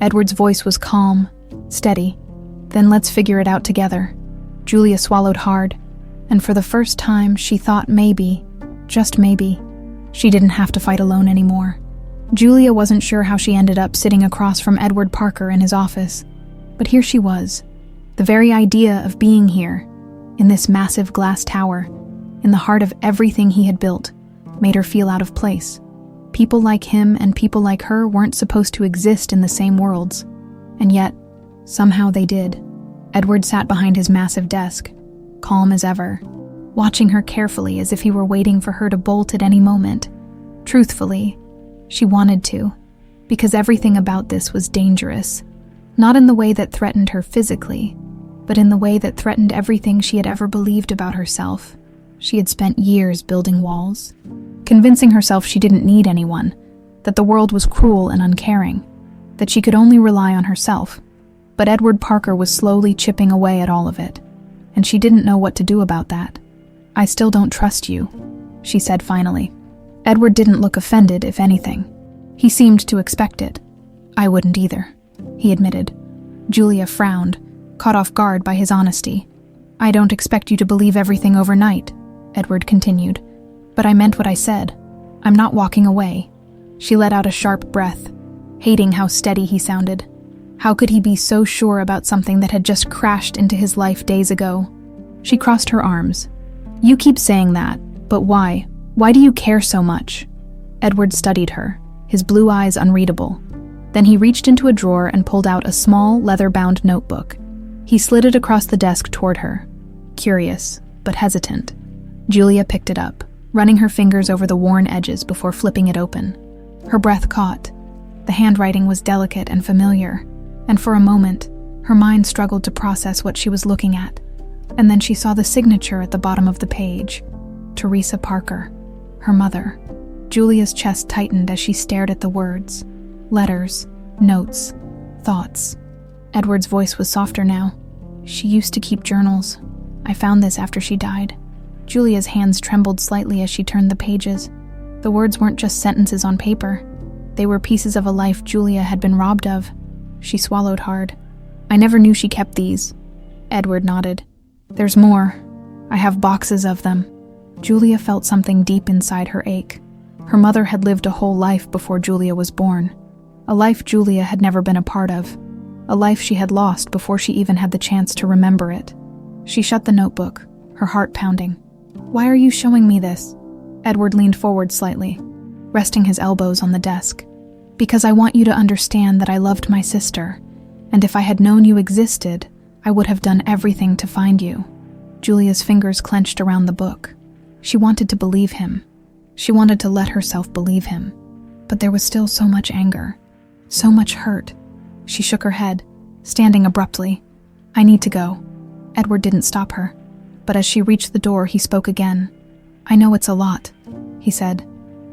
Edward's voice was calm, steady. "Then let's figure it out together." Julia swallowed hard, and for the first time she thought maybe, just maybe, she didn't have to fight alone anymore. Julia wasn't sure how she ended up sitting across from Edward Parker in his office, but here she was. The very idea of being here, in this massive glass tower, in the heart of everything he had built, made her feel out of place. People like him and people like her weren't supposed to exist in the same worlds, and yet, somehow they did. Edward sat behind his massive desk, calm as ever, watching her carefully as if he were waiting for her to bolt at any moment. Truthfully, she wanted to, because everything about this was dangerous. Not in the way that threatened her physically, but in the way that threatened everything she had ever believed about herself. She had spent years building walls, convincing herself she didn't need anyone, that the world was cruel and uncaring, that she could only rely on herself. But Edward Parker was slowly chipping away at all of it, and she didn't know what to do about that. "I still don't trust you," she said finally. Edward didn't look offended, if anything. He seemed to expect it. "I wouldn't either," he admitted. Julia frowned, caught off guard by his honesty. "I don't expect you to believe everything overnight," Edward continued. "But I meant what I said. I'm not walking away." She let out a sharp breath, hating how steady he sounded. How could he be so sure about something that had just crashed into his life days ago? She crossed her arms. "You keep saying that, but why? Why do you care so much?" Edward studied her, his blue eyes unreadable. Then he reached into a drawer and pulled out a small, leather-bound notebook. He slid it across the desk toward her, curious, but hesitant. Julia picked it up, running her fingers over the worn edges before flipping it open. Her breath caught. The handwriting was delicate and familiar, and for a moment, her mind struggled to process what she was looking at. And then she saw the signature at the bottom of the page. Teresa Parker, her mother. Julia's chest tightened as she stared at the words. Letters, notes, thoughts. Edward's voice was softer now. "She used to keep journals. I found this after she died." Julia's hands trembled slightly as she turned the pages. The words weren't just sentences on paper. They were pieces of a life Julia had been robbed of. She swallowed hard. "I never knew she kept these." Edward nodded. "There's more. I have boxes of them." Julia felt something deep inside her ache. Her mother had lived a whole life before Julia was born. A life Julia had never been a part of. A life she had lost before she even had the chance to remember it. She shut the notebook, her heart pounding. "Why are you showing me this?" Edward leaned forward slightly, resting his elbows on the desk. "Because I want you to understand that I loved my sister, and if I had known you existed, I would have done everything to find you." Julia's fingers clenched around the book. She wanted to believe him. She wanted to let herself believe him. But there was still so much anger, so much hurt. She shook her head, standing abruptly. "I need to go." Edward didn't stop her, but as she reached the door, he spoke again. "I know it's a lot," he said,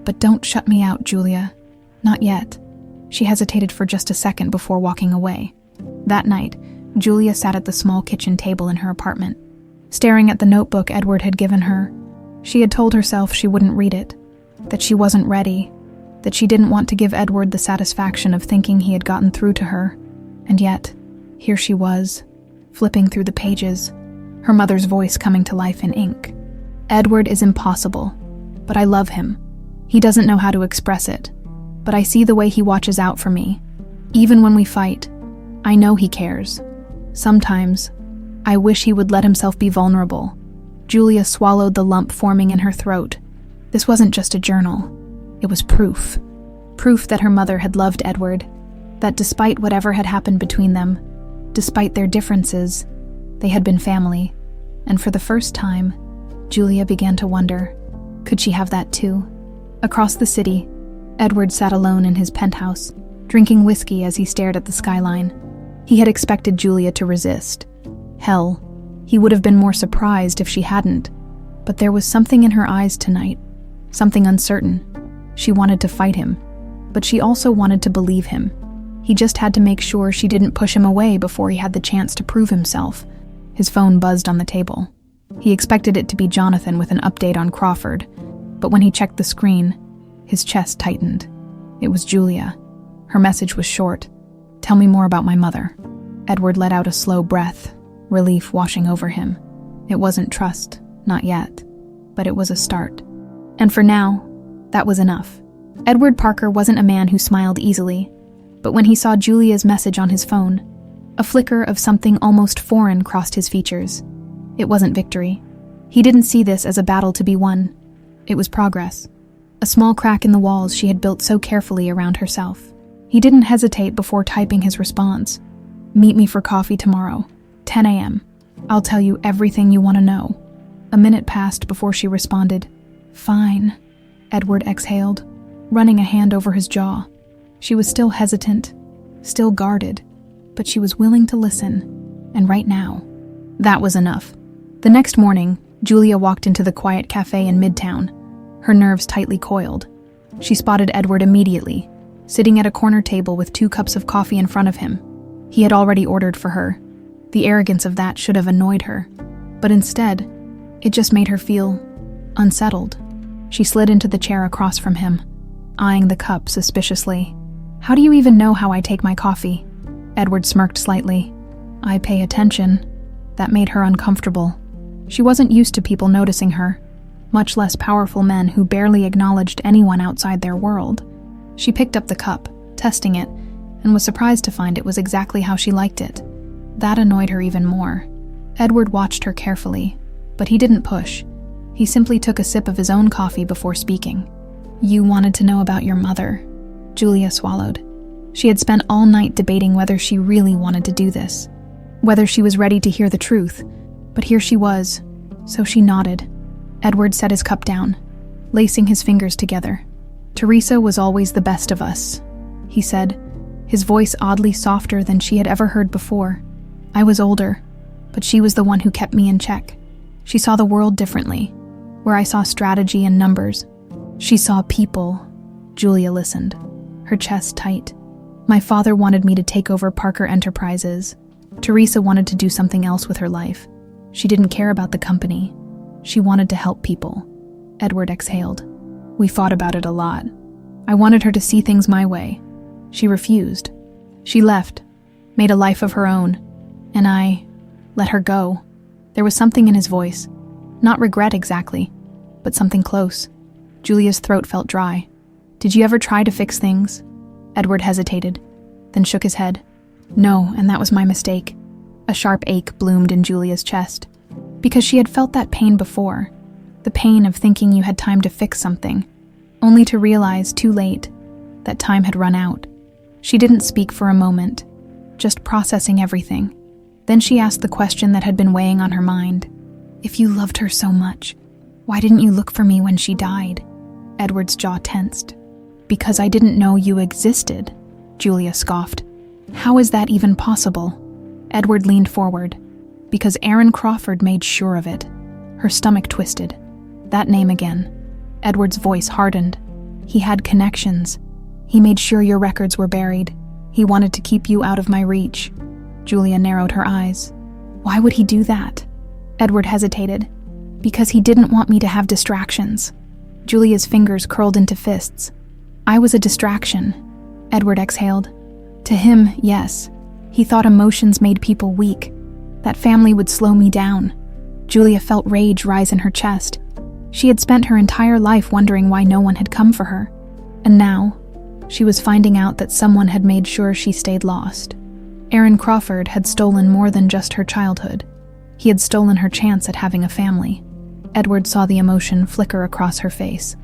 "but don't shut me out, Julia. Not yet." She hesitated for just a second before walking away. That night, Julia sat at the small kitchen table in her apartment, staring at the notebook Edward had given her. She had told herself she wouldn't read it, that she wasn't ready, that she didn't want to give Edward the satisfaction of thinking he had gotten through to her. And yet, here she was, flipping through the pages, her mother's voice coming to life in ink. "Edward is impossible, but I love him. He doesn't know how to express it, but I see the way he watches out for me. Even when we fight, I know he cares. Sometimes, I wish he would let himself be vulnerable." Julia swallowed the lump forming in her throat. This wasn't just a journal. It was proof. Proof that her mother had loved Edward, that despite whatever had happened between them, despite their differences, they had been family. And for the first time, Julia began to wonder, could she have that too? Across the city, Edward sat alone in his penthouse, drinking whiskey as he stared at the skyline. He had expected Julia to resist. Hell, he would have been more surprised if she hadn't. But there was something in her eyes tonight, something uncertain. She wanted to fight him, but she also wanted to believe him. He just had to make sure she didn't push him away before he had the chance to prove himself. His phone buzzed on the table. He expected it to be Jonathan with an update on Crawford, but when he checked the screen, his chest tightened. It was Julia. Her message was short. "Tell me more about my mother." Edward let out a slow breath, relief washing over him. It wasn't trust, not yet, but it was a start. And for now, that was enough. Edward Parker wasn't a man who smiled easily, but when he saw Julia's message on his phone, a flicker of something almost foreign crossed his features. It wasn't victory. He didn't see this as a battle to be won. It was progress. A small crack in the walls she had built so carefully around herself. He didn't hesitate before typing his response. "Meet me for coffee tomorrow, 10 a.m. I'll tell you everything you want to know." A minute passed before she responded. "Fine," Edward exhaled, running a hand over his jaw. She was still hesitant, still guarded, but she was willing to listen. And right now, that was enough. The next morning, Julia walked into the quiet cafe in Midtown, her nerves tightly coiled. She spotted Edward immediately, sitting at a corner table with 2 cups of coffee in front of him. He had already ordered for her. The arrogance of that should have annoyed her, but instead, it just made her feel unsettled. She slid into the chair across from him, eyeing the cup suspiciously. "How do you even know how I take my coffee?" Edward smirked slightly. "I pay attention." That made her uncomfortable. She wasn't used to people noticing her, much less powerful men who barely acknowledged anyone outside their world. She picked up the cup, testing it, and was surprised to find it was exactly how she liked it. That annoyed her even more. Edward watched her carefully, but he didn't push. He simply took a sip of his own coffee before speaking. "You wanted to know about your mother." Julia swallowed. She had spent all night debating whether she really wanted to do this, whether she was ready to hear the truth, but here she was, so she nodded. Edward set his cup down, lacing his fingers together. "Teresa was always the best of us," he said, his voice oddly softer than she had ever heard before. "I was older, but she was the one who kept me in check. She saw the world differently, where I saw strategy and numbers. She saw people." Julia listened, her chest tight. "My father wanted me to take over Parker Enterprises. Teresa wanted to do something else with her life. She didn't care about the company. She wanted to help people." Edward exhaled. "We fought about it a lot. I wanted her to see things my way. She refused. She left, made a life of her own, and I let her go." There was something in his voice. Not regret exactly, but something close. Julia's throat felt dry. "Did you ever try to fix things?" Edward hesitated, then shook his head. "No, and that was my mistake." A sharp ache bloomed in Julia's chest, because she had felt that pain before, the pain of thinking you had time to fix something, only to realize too late that time had run out. She didn't speak for a moment, just processing everything. Then she asked the question that had been weighing on her mind. "If you loved her so much, why didn't you look for me when she died?" Edward's jaw tensed. "Because I didn't know you existed," Julia scoffed. "How is that even possible?" Edward leaned forward. "Because Aaron Crawford made sure of it." Her stomach twisted. That name again. Edward's voice hardened. "He had connections. He made sure your records were buried. He wanted to keep you out of my reach." Julia narrowed her eyes. "Why would he do that?" Edward hesitated. "Because he didn't want me to have distractions." Julia's fingers curled into fists. "I was a distraction." Edward exhaled. "To him, yes. He thought emotions made people weak. That family would slow me down." Julia felt rage rise in her chest. She had spent her entire life wondering why no one had come for her. And now, she was finding out that someone had made sure she stayed lost. Aaron Crawford had stolen more than just her childhood. He had stolen her chance at having a family. Edward saw the emotion flicker across her face.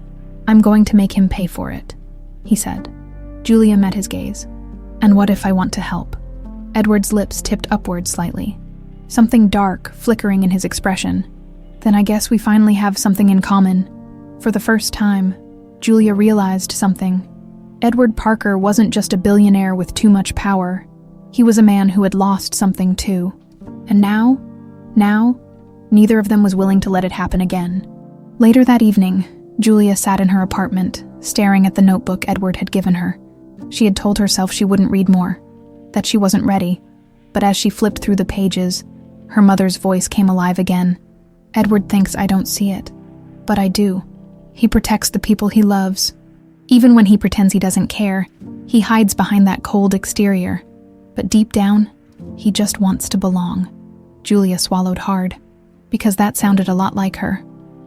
"I'm going to make him pay for it," he said. Julia met his gaze. "And what if I want to help?" Edward's lips tipped upward slightly, something dark flickering in his expression. "Then I guess we finally have something in common." For the first time, Julia realized something. Edward Parker wasn't just a billionaire with too much power. He was a man who had lost something too. And now, neither of them was willing to let it happen again. Later that evening, Julia sat in her apartment, staring at the notebook Edward had given her. She had told herself she wouldn't read more, that she wasn't ready, but as she flipped through the pages, her mother's voice came alive again. "Edward thinks I don't see it, but I do. He protects the people he loves. Even when he pretends he doesn't care, he hides behind that cold exterior. But deep down, he just wants to belong." Julia swallowed hard, because that sounded a lot like her.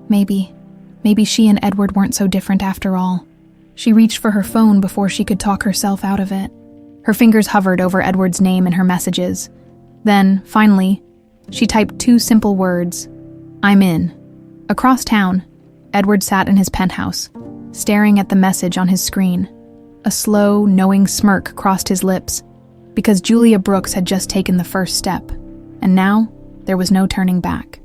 Maybe she and Edward weren't so different after all. She reached for her phone before she could talk herself out of it. Her fingers hovered over Edward's name in her messages. Then, finally, she typed 2 simple words: "I'm in." Across town, Edward sat in his penthouse, staring at the message on his screen. A slow, knowing smirk crossed his lips, because Julia Brooks had just taken the first step, and now there was no turning back.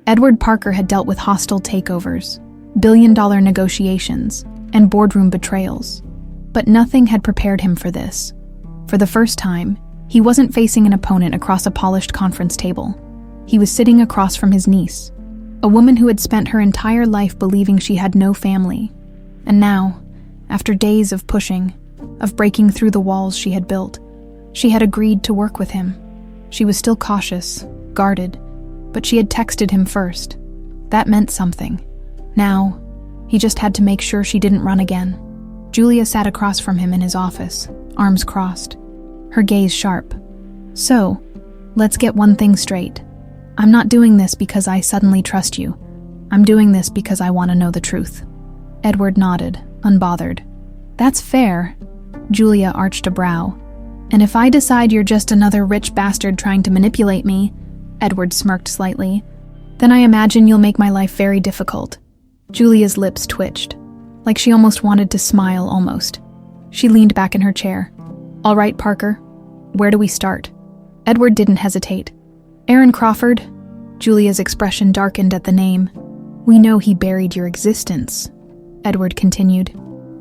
Edward Parker had dealt with hostile takeovers, billion-dollar negotiations, and boardroom betrayals, but nothing had prepared him for this. For the first time, He wasn't facing an opponent across a polished conference table. He was sitting across from his niece, a woman who had spent her entire life believing she had no family. And now, after days of pushing, of breaking through the walls she had built, she had agreed to work with him. She was still cautious, guarded, but she had texted him first. That meant something. Now, he just had to make sure she didn't run again. Julia sat across from him in his office, arms crossed, her gaze sharp. "So, let's get one thing straight. I'm not doing this because I suddenly trust you. I'm doing this because I want to know the truth." Edward nodded, unbothered. "That's fair." Julia arched a brow. "And if I decide you're just another rich bastard trying to manipulate me," Edward smirked slightly, "then I imagine you'll make my life very difficult." Julia's lips twitched, like she almost wanted to smile almost. She leaned back in her chair. "All right, Parker, where do we start?" Edward didn't hesitate. "Aaron Crawford?" Julia's expression darkened at the name. "We know he buried your existence," Edward continued.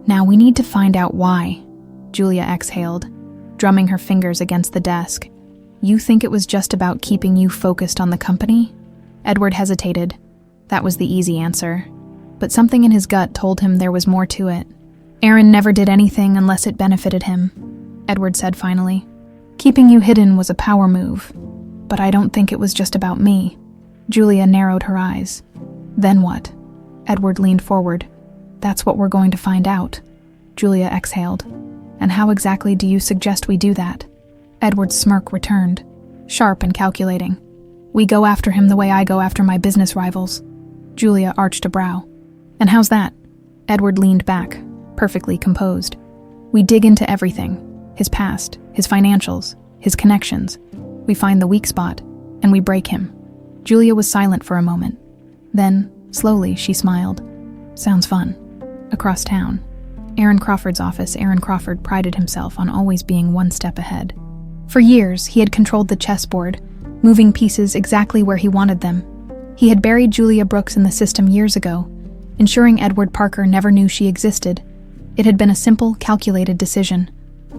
"Now we need to find out why." Julia exhaled, drumming her fingers against the desk. "You think it was just about keeping you focused on the company?" Edward hesitated. That was the easy answer. But something in his gut told him there was more to it. "Aaron never did anything unless it benefited him," Edward said finally. "Keeping you hidden was a power move. But I don't think it was just about me." Julia narrowed her eyes. "Then what?" Edward leaned forward. "That's what we're going to find out." Julia exhaled. "And how exactly do you suggest we do that?" Edward's smirk returned, sharp and calculating. "We go after him the way I go after my business rivals." Julia arched a brow. "And how's that?" Edward leaned back, perfectly composed. "We dig into everything. His past, his financials, his connections. We find the weak spot, and we break him." Julia was silent for a moment. Then, slowly, she smiled. "Sounds fun." Across town, Aaron Crawford's office. Aaron Crawford prided himself on always being one step ahead. For years, he had controlled the chessboard, moving pieces exactly where he wanted them. He had buried Julia Brooks in the system years ago, ensuring Edward Parker never knew she existed. It had been a simple, calculated decision,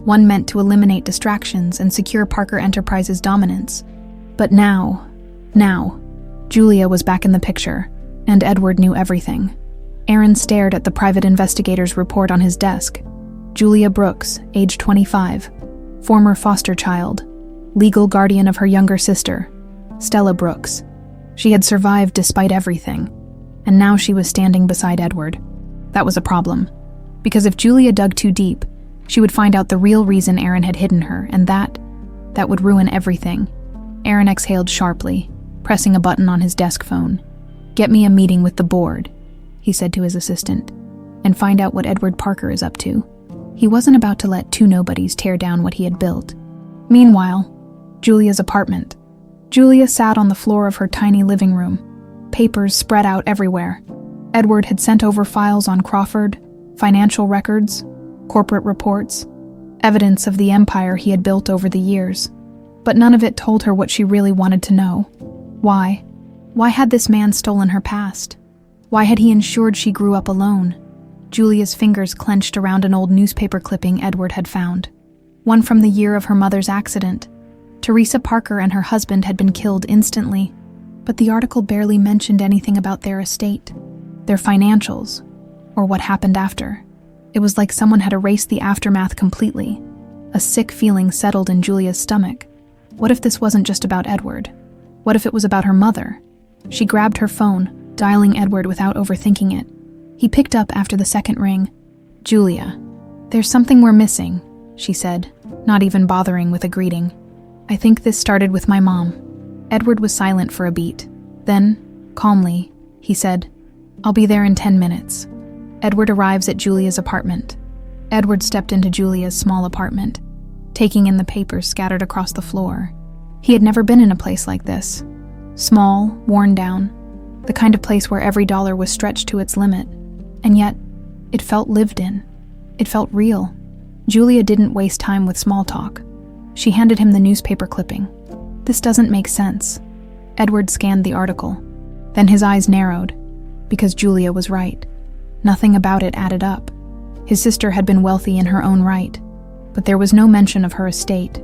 one meant to eliminate distractions and secure Parker Enterprises' dominance. But now, Julia was back in the picture, and Edward knew everything. Aaron stared at the private investigator's report on his desk. Julia Brooks, age 25, former foster child, legal guardian of her younger sister, Stella Brooks. She had survived despite everything, and now she was standing beside Edward. That was a problem, because if Julia dug too deep, she would find out the real reason Aaron had hidden her, and that would ruin everything. Aaron exhaled sharply, pressing a button on his desk phone. "Get me a meeting with the board," he said to his assistant, "and find out what Edward Parker is up to." He wasn't about to let two nobodies tear down what he had built. Meanwhile, Julia's apartment. Julia sat on the floor of her tiny living room, papers spread out everywhere. Edward had sent over files on Crawford, financial records, corporate reports, evidence of the empire he had built over the years. But none of it told her what she really wanted to know. Why? Why had this man stolen her past? Why had he ensured she grew up alone? Julia's fingers clenched around an old newspaper clipping Edward had found. One from the year of her mother's accident. Teresa Parker and her husband had been killed instantly, but the article barely mentioned anything about their estate, their financials, or what happened after. It was like someone had erased the aftermath completely. A sick feeling settled in Julia's stomach. What if this wasn't just about Edward? What if it was about her mother? She grabbed her phone, dialing Edward without overthinking it. He picked up after the second ring. "Julia, there's something we're missing," she said, not even bothering with a greeting. "I think this started with my mom." Edward was silent for a beat. Then, calmly, he said, "I'll be there in 10 minutes. Edward arrives at Julia's apartment. Edward stepped into Julia's small apartment, taking in the papers scattered across the floor. He had never been in a place like this. Small, worn down, the kind of place where every dollar was stretched to its limit. And yet, it felt lived in. It felt real. Julia didn't waste time with small talk. She handed him the newspaper clipping. "This doesn't make sense." Edward scanned the article. Then his eyes narrowed, because Julia was right. Nothing about it added up. His sister had been wealthy in her own right, but there was no mention of her estate,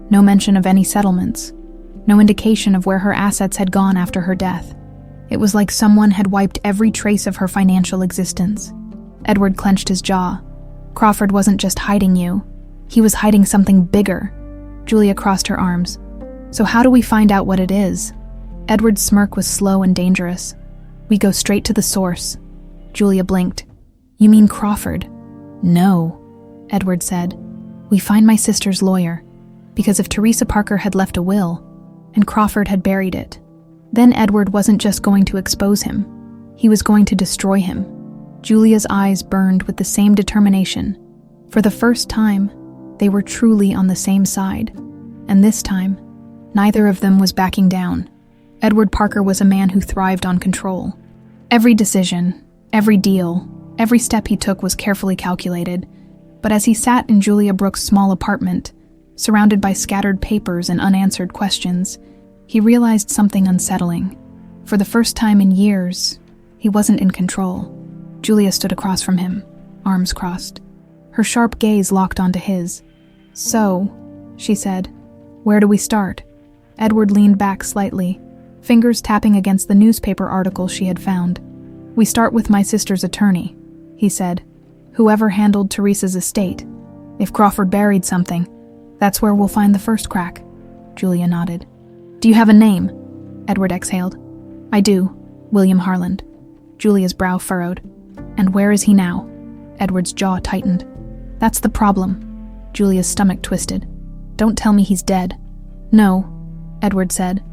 No mention of any settlements. No indication of where her assets had gone after her death. It was like someone had wiped every trace of her financial existence. Edward clenched his jaw. Crawford wasn't just hiding you. He was hiding something bigger. Julia crossed her arms. So how do we find out what it is? Edward's smirk was slow and dangerous. We go straight to the source. Julia blinked. You mean Crawford? No, Edward said. We find my sister's lawyer. Because if Teresa Parker had left a will, and Crawford had buried it, then Edward wasn't just going to expose him. He was going to destroy him. Julia's eyes burned with the same determination. For the first time, they were truly on the same side. And this time, neither of them was backing down. Edward Parker was a man who thrived on control. Every decision, every deal, every step he took was carefully calculated. But as he sat in Julia Brooks' small apartment, surrounded by scattered papers and unanswered questions, he realized something unsettling. For the first time in years, he wasn't in control. Julia stood across from him, arms crossed. Her sharp gaze locked onto his. So, she said, where do we start? Edward leaned back slightly, fingers tapping against the newspaper article she had found. We start with my sister's attorney, he said. Whoever handled Teresa's estate. If Crawford buried something, that's where we'll find the first crack. Julia nodded. Do you have a name? Edward exhaled. I do. William Harland. Julia's brow furrowed. And where is he now? Edward's jaw tightened. That's the problem. Julia's stomach twisted. Don't tell me he's dead. No, Edward said.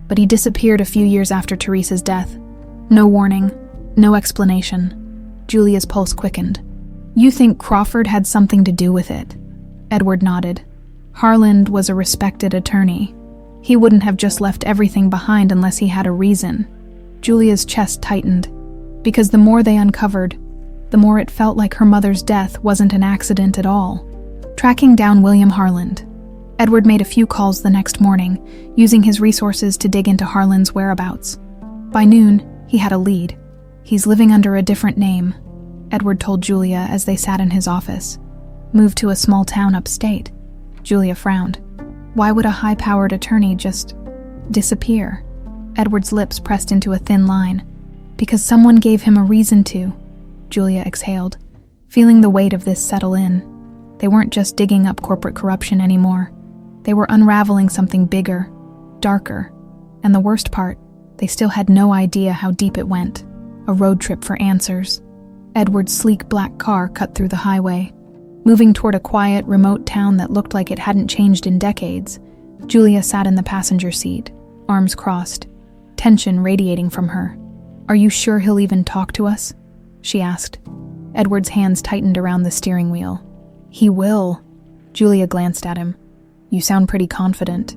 But he disappeared a few years after Teresa's death. No warning, no explanation. Julia's pulse quickened. You think Crawford had something to do with it? Edward nodded. Harland was a respected attorney. He wouldn't have just left everything behind unless he had a reason. Julia's chest tightened, because the more they uncovered, the more it felt like her mother's death wasn't an accident at all. Tracking down William Harland, Edward made a few calls the next morning, using his resources to dig into Harland's whereabouts. By noon, he had a lead. He's living under a different name, Edward told Julia as they sat in his office. Moved to a small town upstate. Julia frowned. Why would a high-powered attorney just disappear? Edward's lips pressed into a thin line. Because someone gave him a reason to, Julia exhaled, feeling the weight of this settle in. They weren't just digging up corporate corruption anymore. They were unraveling something bigger, darker. And the worst part, they still had no idea how deep it went. A road trip for answers. Edward's sleek black car cut through the highway, moving toward a quiet, remote town that looked like it hadn't changed in decades. Julia sat in the passenger seat, arms crossed, tension radiating from her. Are you sure he'll even talk to us? She asked. Edward's hands tightened around the steering wheel. He will. Julia glanced at him. You sound pretty confident.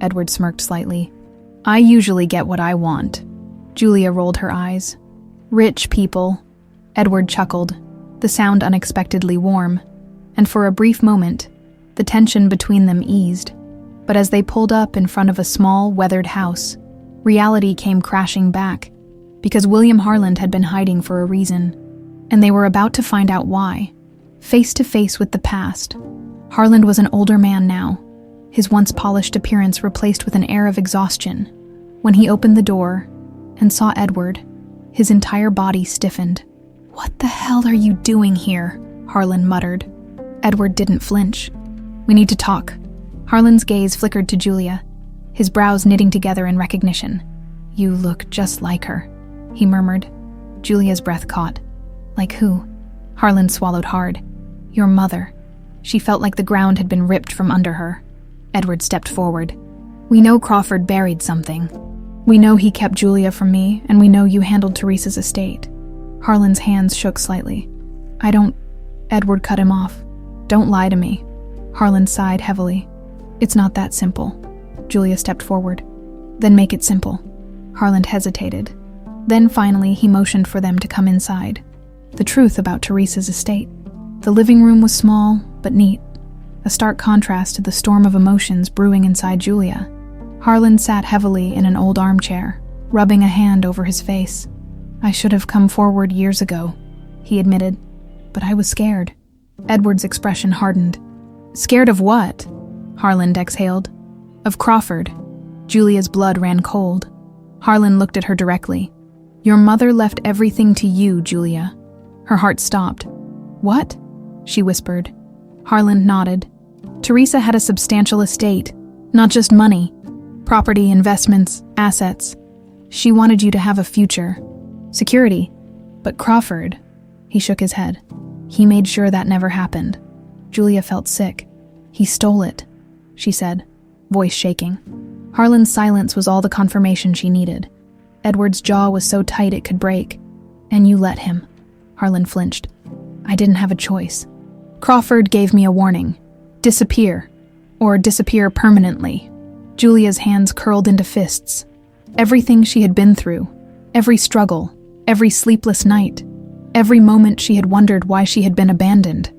Edward smirked slightly. I usually get what I want. Julia rolled her eyes. Rich people. Edward chuckled, the sound unexpectedly warm. And for a brief moment, the tension between them eased. But as they pulled up in front of a small, weathered house, reality came crashing back, because William Harland had been hiding for a reason, and they were about to find out why. Face to face with the past, Harland was an older man now, his once polished appearance replaced with an air of exhaustion. When he opened the door and saw Edward, his entire body stiffened. What the hell are you doing here? Harland muttered. Edward didn't flinch. We need to talk. Harland's gaze flickered to Julia, his brows knitting together in recognition. You look just like her, he murmured. Julia's breath caught. Like who? Harland swallowed hard. Your mother. She felt like the ground had been ripped from under her. Edward stepped forward. We know Crawford buried something. We know he kept Julia from me, and we know you handled Teresa's estate. Harland's hands shook slightly. I don't... Edward cut him off. Don't lie to me. Harland sighed heavily. It's not that simple. Julia stepped forward. Then make it simple. Harland hesitated. Then finally he motioned for them to come inside. The truth about Teresa's estate. The living room was small, but neat. A stark contrast to the storm of emotions brewing inside Julia. Harland sat heavily in an old armchair, rubbing a hand over his face. I should have come forward years ago, he admitted. But I was scared. Edward's expression hardened. Scared of what? Harlan exhaled. Of Crawford. Julia's blood ran cold. Harlan looked at her directly. Your mother left everything to you, Julia. Her heart stopped. What? She whispered. Harlan nodded. Teresa had a substantial estate, not just money. Property, investments, assets. She wanted you to have a future. Security. But Crawford, he shook his head. He made sure that never happened. Julia felt sick. He stole it, she said, voice shaking. Harlan's silence was all the confirmation she needed. Edward's jaw was so tight it could break. And you let him. Harlan flinched. I didn't have a choice. Crawford gave me a warning. Disappear. Or disappear permanently. Julia's hands curled into fists. Everything she had been through, every struggle, every sleepless night, every moment she had wondered why she had been abandoned.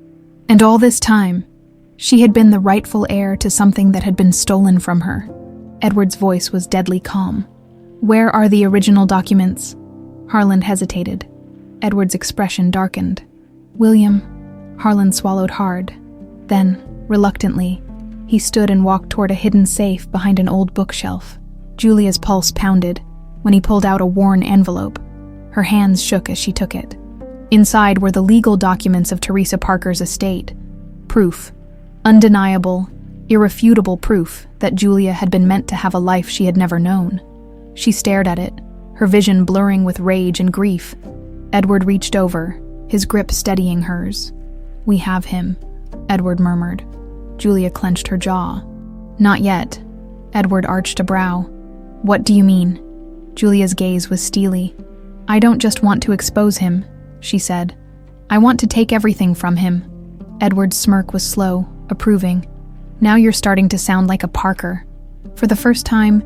And all this time, she had been the rightful heir to something that had been stolen from her. Edward's voice was deadly calm. Where are the original documents? Harlan hesitated. Edward's expression darkened. William, Harlan swallowed hard. Then, reluctantly, he stood and walked toward a hidden safe behind an old bookshelf. Julia's pulse pounded when he pulled out a worn envelope. Her hands shook as she took it. Inside were the legal documents of Teresa Parker's estate. Proof. Undeniable, irrefutable proof that Julia had been meant to have a life she had never known. She stared at it, her vision blurring with rage and grief. Edward reached over, his grip steadying hers. We have him, Edward murmured. Julia clenched her jaw. Not yet. Edward arched a brow. What do you mean? Julia's gaze was steely. I don't just want to expose him, she said. I want to take everything from him. Edward's smirk was slow, approving. Now you're starting to sound like a Parker. For the first time,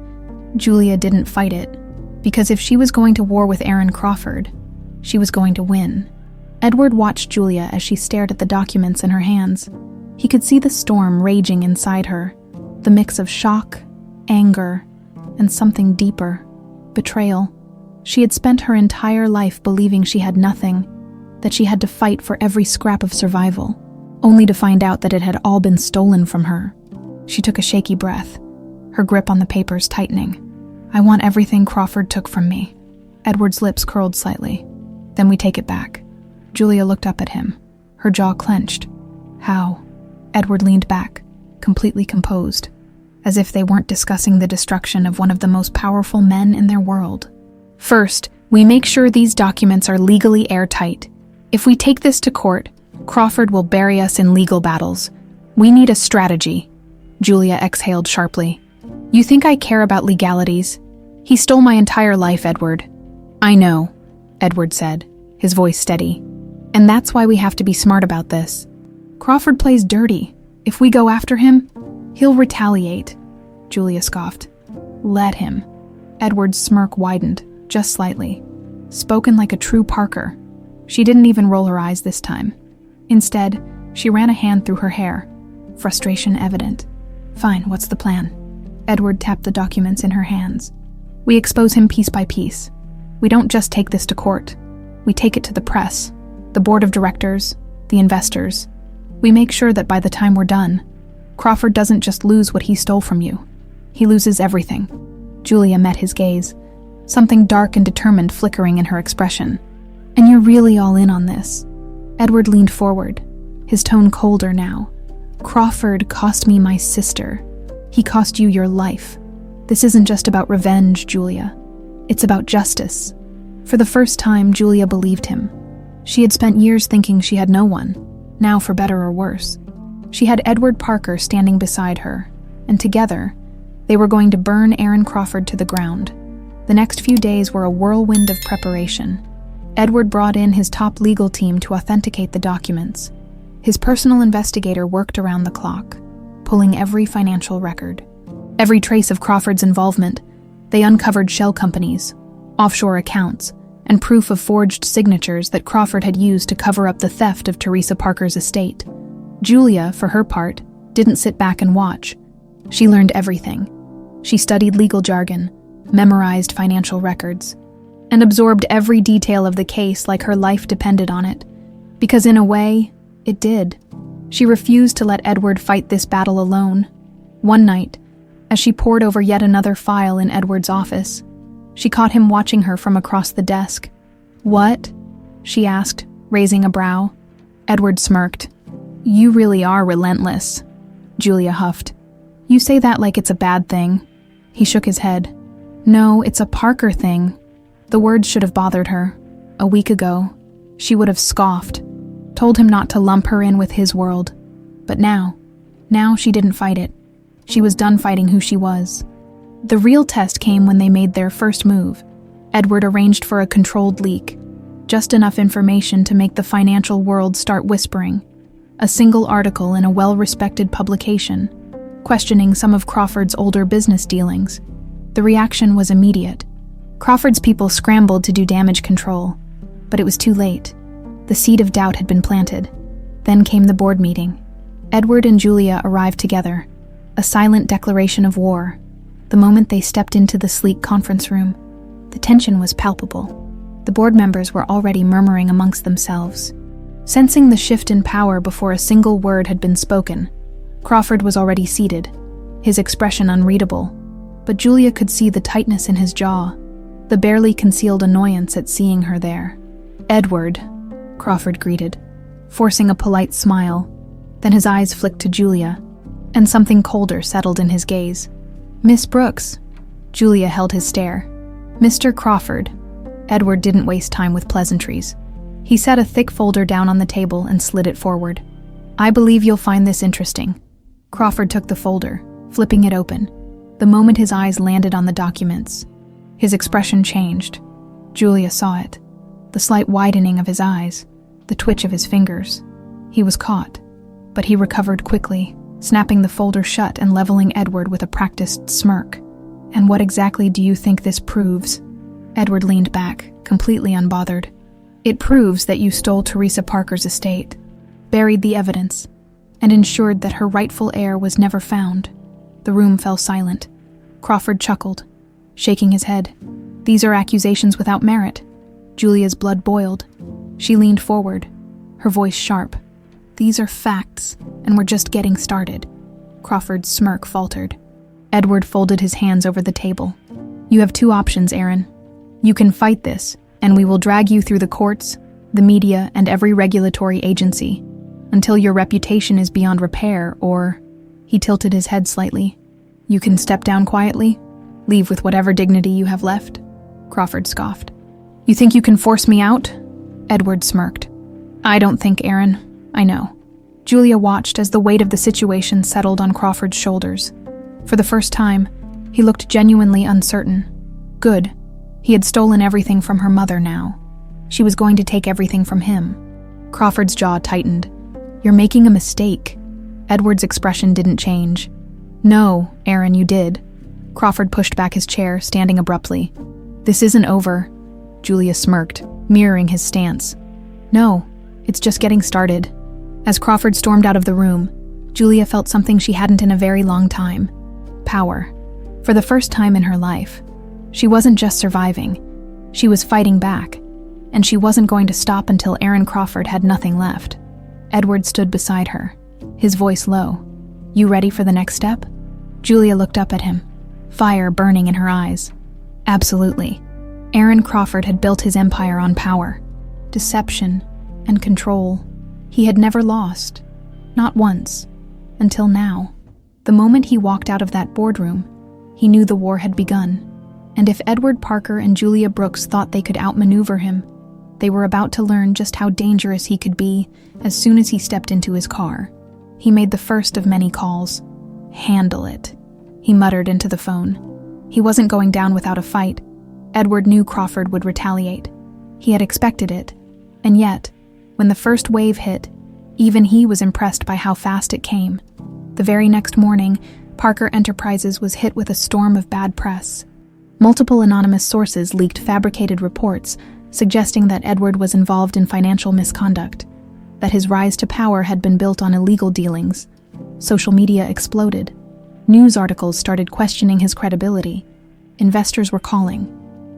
Julia didn't fight it, because if she was going to war with Aaron Crawford, she was going to win. Edward watched Julia as she stared at the documents in her hands. He could see the storm raging inside her, the mix of shock, anger, and something deeper, betrayal. She had spent her entire life believing she had nothing, that she had to fight for every scrap of survival, only to find out that it had all been stolen from her. She took a shaky breath, her grip on the papers tightening. I want everything Crawford took from me. Edward's lips curled slightly. Then we take it back. Julia looked up at him, her jaw clenched. How? Edward leaned back, completely composed, as if they weren't discussing the destruction of one of the most powerful men in their world. First, we make sure these documents are legally airtight. If we take this to court, Crawford will bury us in legal battles. We need a strategy. Julia exhaled sharply. You think I care about legalities? He stole my entire life, Edward. I know, Edward said, his voice steady. And that's why we have to be smart about this. Crawford plays dirty. If we go after him, he'll retaliate. Julia scoffed. Let him. Edward's smirk widened, just slightly. Spoken like a true Parker. She didn't even roll her eyes this time. Instead, she ran a hand through her hair, frustration evident. Fine, what's the plan? Edward tapped the documents in her hands. We expose him piece by piece. We don't just take this to court. We take it to the press, the board of directors, the investors. We make sure that by the time we're done, Crawford doesn't just lose what he stole from you. He loses everything. Julia met his gaze, something dark and determined flickering in her expression. And you're really all in on this. Edward leaned forward, his tone colder now. Crawford cost me my sister. He cost you your life. This isn't just about revenge, Julia. It's about justice. For the first time, Julia believed him. She had spent years thinking she had no one, now for better or worse. She had Edward Parker standing beside her, and together, they were going to burn Aaron Crawford to the ground. The next few days were a whirlwind of preparation. Edward brought in his top legal team to authenticate the documents. His personal investigator worked around the clock, pulling every financial record. Every trace of Crawford's involvement. They uncovered shell companies, offshore accounts, and proof of forged signatures that Crawford had used to cover up the theft of Teresa Parker's estate. Julia, for her part, didn't sit back and watch. She learned everything. She studied legal jargon, memorized financial records, and absorbed every detail of the case like her life depended on it. Because in a way, it did. She refused to let Edward fight this battle alone. One night, as she pored over yet another file in Edward's office, she caught him watching her from across the desk. "What?" she asked, raising a brow. Edward smirked. "You really are relentless," Julia huffed. "You say that like it's a bad thing." He shook his head. "No, it's a Parker thing." The words should have bothered her. A week ago, she would have scoffed, told him not to lump her in with his world. But now she didn't fight it. She was done fighting who she was. The real test came when they made their first move. Edward arranged for a controlled leak, just enough information to make the financial world start whispering. A single article in a well-respected publication, questioning some of Crawford's older business dealings. The reaction was immediate. Crawford's people scrambled to do damage control, but it was too late. The seed of doubt had been planted. Then came the board meeting. Edward and Julia arrived together, a silent declaration of war. The moment they stepped into the sleek conference room, the tension was palpable. The board members were already murmuring amongst themselves. Sensing the shift in power before a single word had been spoken, Crawford was already seated, his expression unreadable, but Julia could see the tightness in his jaw, the barely concealed annoyance at seeing her there. "Edward," Crawford greeted, forcing a polite smile. Then his eyes flicked to Julia, and something colder settled in his gaze. "Miss Brooks." Julia held his stare. "Mr. Crawford." Edward didn't waste time with pleasantries. He set a thick folder down on the table and slid it forward. "I believe you'll find this interesting." Crawford took the folder, flipping it open. The moment his eyes landed on the documents, his expression changed. Julia saw it. The slight widening of his eyes, the twitch of his fingers. He was caught, but he recovered quickly, snapping the folder shut and leveling Edward with a practiced smirk. "And what exactly do you think this proves?" Edward leaned back, completely unbothered. "It proves that you stole Teresa Parker's estate, buried the evidence, and ensured that her rightful heir was never found." The room fell silent. Crawford chuckled, shaking his head. "These are accusations without merit." Julia's blood boiled. She leaned forward, her voice sharp. "These are facts, and we're just getting started." Crawford's smirk faltered. Edward folded his hands over the table. "You have two options, Aaron. You can fight this, and we will drag you through the courts, the media, and every regulatory agency, until your reputation is beyond repair, or..." He tilted his head slightly. "You can step down quietly, leave with whatever dignity you have left." Crawford scoffed. "You think you can force me out?" Edward smirked. "I don't think, Aaron. I know." Julia watched as the weight of the situation settled on Crawford's shoulders. For the first time, he looked genuinely uncertain. Good. He had stolen everything from her mother now. She was going to take everything from him. Crawford's jaw tightened. "You're making a mistake." Edward's expression didn't change. "No, Aaron, you did." Crawford pushed back his chair, standing abruptly. "This isn't over." Julia smirked, mirroring his stance. "No, it's just getting started." As Crawford stormed out of the room, Julia felt something she hadn't in a very long time. Power. For the first time in her life. She wasn't just surviving. She was fighting back. And she wasn't going to stop until Aaron Crawford had nothing left. Edward stood beside her, his voice low. "You ready for the next step?" Julia looked up at him, fire burning in her eyes. Absolutely. Aaron Crawford had built his empire on power, deception, and control. He had never lost. Not once. Until now. The moment he walked out of that boardroom, he knew the war had begun. And if Edward Parker and Julia Brooks thought they could outmaneuver him, they were about to learn just how dangerous he could be as soon as he stepped into his car. He made the first of many calls. "Handle it," he muttered into the phone. He wasn't going down without a fight. Edward knew Crawford would retaliate. He had expected it. And yet, when the first wave hit, even he was impressed by how fast it came. The very next morning, Parker Enterprises was hit with a storm of bad press. Multiple anonymous sources leaked fabricated reports suggesting that Edward was involved in financial misconduct, that his rise to power had been built on illegal dealings. Social media exploded. News articles started questioning his credibility. Investors were calling,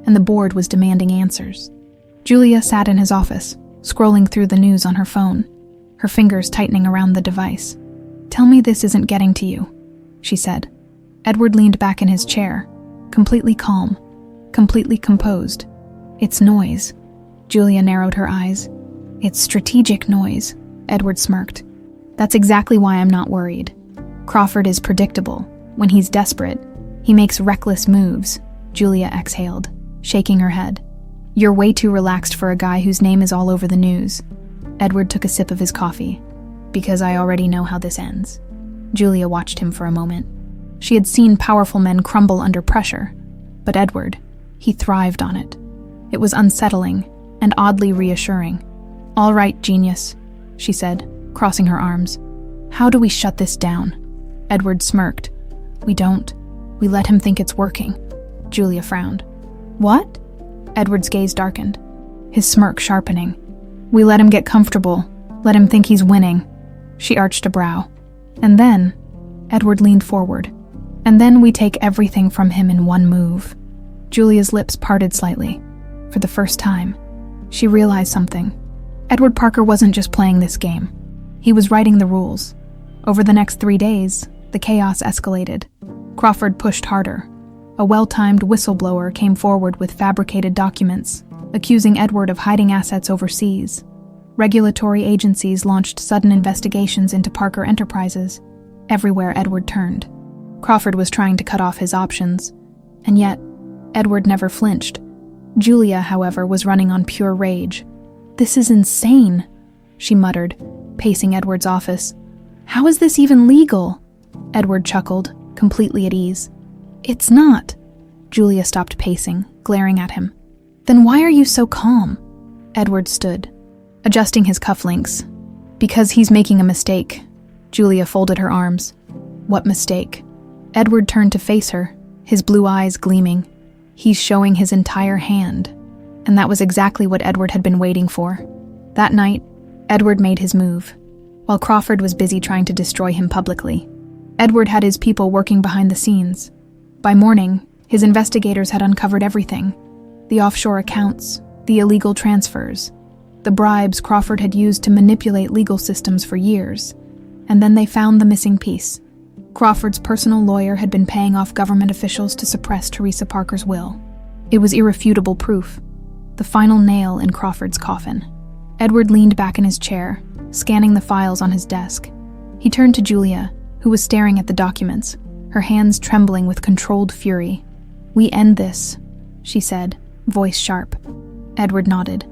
and the board was demanding answers. Julia sat in his office, scrolling through the news on her phone, her fingers tightening around the device. "Tell me this isn't getting to you." she said. Edward leaned back in his chair, completely calm, completely composed. It's noise. Julia narrowed her eyes. It's strategic noise, Edward smirked. That's exactly why I'm not worried. Crawford is predictable. When he's desperate, he makes reckless moves, Julia exhaled, shaking her head. You're way too relaxed for a guy whose name is all over the news. Edward took a sip of his coffee. Because I already know how this ends. Julia watched him for a moment. She had seen powerful men crumble under pressure, but Edward, he thrived on it. It was unsettling and oddly reassuring. All right, genius, she said, crossing her arms. How do we shut this down? Edward smirked. We don't. We let him think it's working. Julia frowned. What? Edward's gaze darkened, his smirk sharpening. We let him get comfortable, let him think he's winning. She arched a brow. And then, Edward leaned forward. And then we take everything from him in one move. Julia's lips parted slightly. For the first time, she realized something. Edward Parker wasn't just playing this game. He was writing the rules. Over the next 3 days, the chaos escalated. Crawford pushed harder. A well-timed whistleblower came forward with fabricated documents, accusing Edward of hiding assets overseas. Regulatory agencies launched sudden investigations into Parker Enterprises. Everywhere Edward turned, Crawford was trying to cut off his options, and yet, Edward never flinched. Julia, however, was running on pure rage. This is insane, she muttered, pacing Edward's office. How is this even legal? Edward chuckled, completely at ease. It's not. Julia stopped pacing, glaring at him. Then why are you so calm? Edward stood, adjusting his cufflinks. Because he's making a mistake. Julia folded her arms. What mistake? Edward turned to face her, his blue eyes gleaming. He's showing his entire hand. And that was exactly what Edward had been waiting for. That night, Edward made his move, while Crawford was busy trying to destroy him publicly. Edward had his people working behind the scenes. By morning, his investigators had uncovered everything. The offshore accounts, the illegal transfers, the bribes Crawford had used to manipulate legal systems for years. And then they found the missing piece. Crawford's personal lawyer had been paying off government officials to suppress Teresa Parker's will. It was irrefutable proof, the final nail in Crawford's coffin. Edward leaned back in his chair, scanning the files on his desk. He turned to Julia, who was staring at the documents, her hands trembling with controlled fury. We end this, she said, voice sharp. Edward nodded.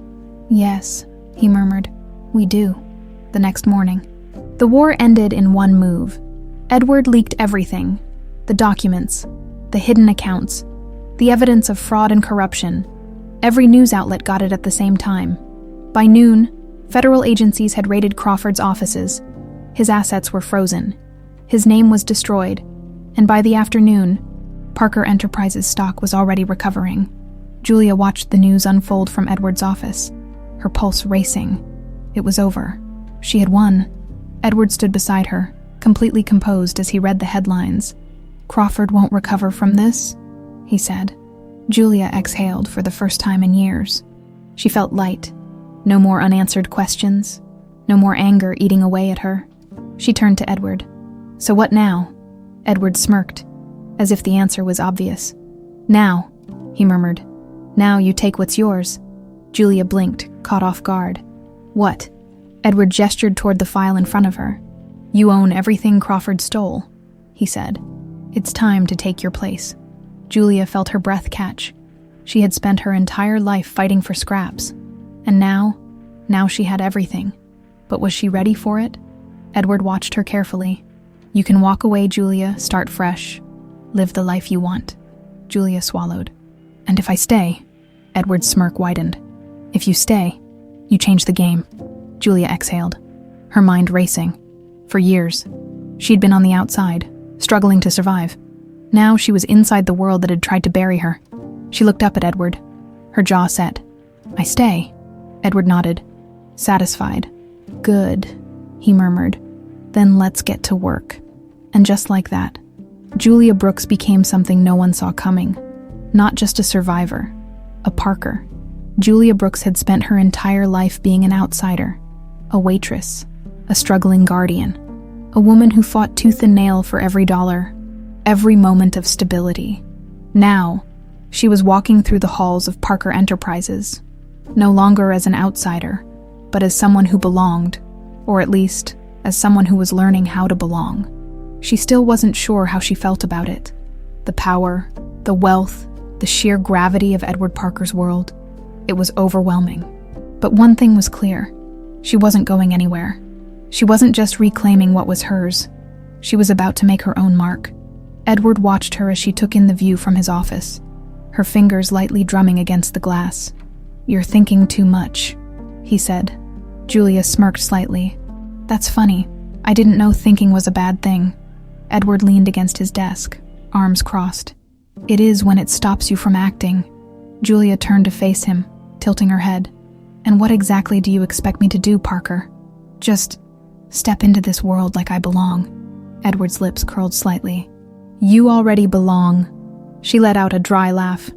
Yes, he murmured. We do. The next morning. The war ended in one move. Edward leaked everything. The documents, the hidden accounts, the evidence of fraud and corruption. Every news outlet got it at the same time. By noon, federal agencies had raided Crawford's offices. His assets were frozen. His name was destroyed. And by the afternoon, Parker Enterprises stock was already recovering. Julia watched the news unfold from Edward's office, her pulse racing. It was over. She had won. Edward stood beside her, completely composed as he read the headlines. Crawford won't recover from this, he said. Julia exhaled for the first time in years. She felt light. No more unanswered questions. No more anger eating away at her. She turned to Edward. So what now? Edward smirked, as if the answer was obvious. Now, he murmured. Now you take what's yours. Julia blinked, caught off guard. What? Edward gestured toward the file in front of her. You own everything Crawford stole, he said. It's time to take your place. Julia felt her breath catch. She had spent her entire life fighting for scraps. And now she had everything. But was she ready for it? Edward watched her carefully. You can walk away, Julia, start fresh. Live the life you want. Julia swallowed. And if I stay? Edward's smirk widened. If you stay, you change the game. Julia exhaled, her mind racing. For years, she'd been on the outside, struggling to survive. Now she was inside the world that had tried to bury her. She looked up at Edward, her jaw set. I stay. Edward nodded, satisfied. Good, he murmured. Then let's get to work. And just like that, Julia Brooks became something no one saw coming. Not just a survivor, a Parker. Julia Brooks had spent her entire life being an outsider, a waitress, a struggling guardian, a woman who fought tooth and nail for every dollar, every moment of stability. Now, she was walking through the halls of Parker Enterprises, no longer as an outsider, but as someone who belonged, or at least, as someone who was learning how to belong. She still wasn't sure how she felt about it. The power, the wealth, the sheer gravity of Edward Parker's world. It was overwhelming. But one thing was clear. She wasn't going anywhere. She wasn't just reclaiming what was hers. She was about to make her own mark. Edward watched her as she took in the view from his office, her fingers lightly drumming against the glass. "You're thinking too much," he said. Julia smirked slightly. "That's funny. I didn't know thinking was a bad thing." Edward leaned against his desk, arms crossed. "It is when it stops you from acting." Julia turned to face him, tilting her head. "And what exactly do you expect me to do, Parker? Just step into this world like I belong." Edward's lips curled slightly. "You already belong." She let out a dry laugh.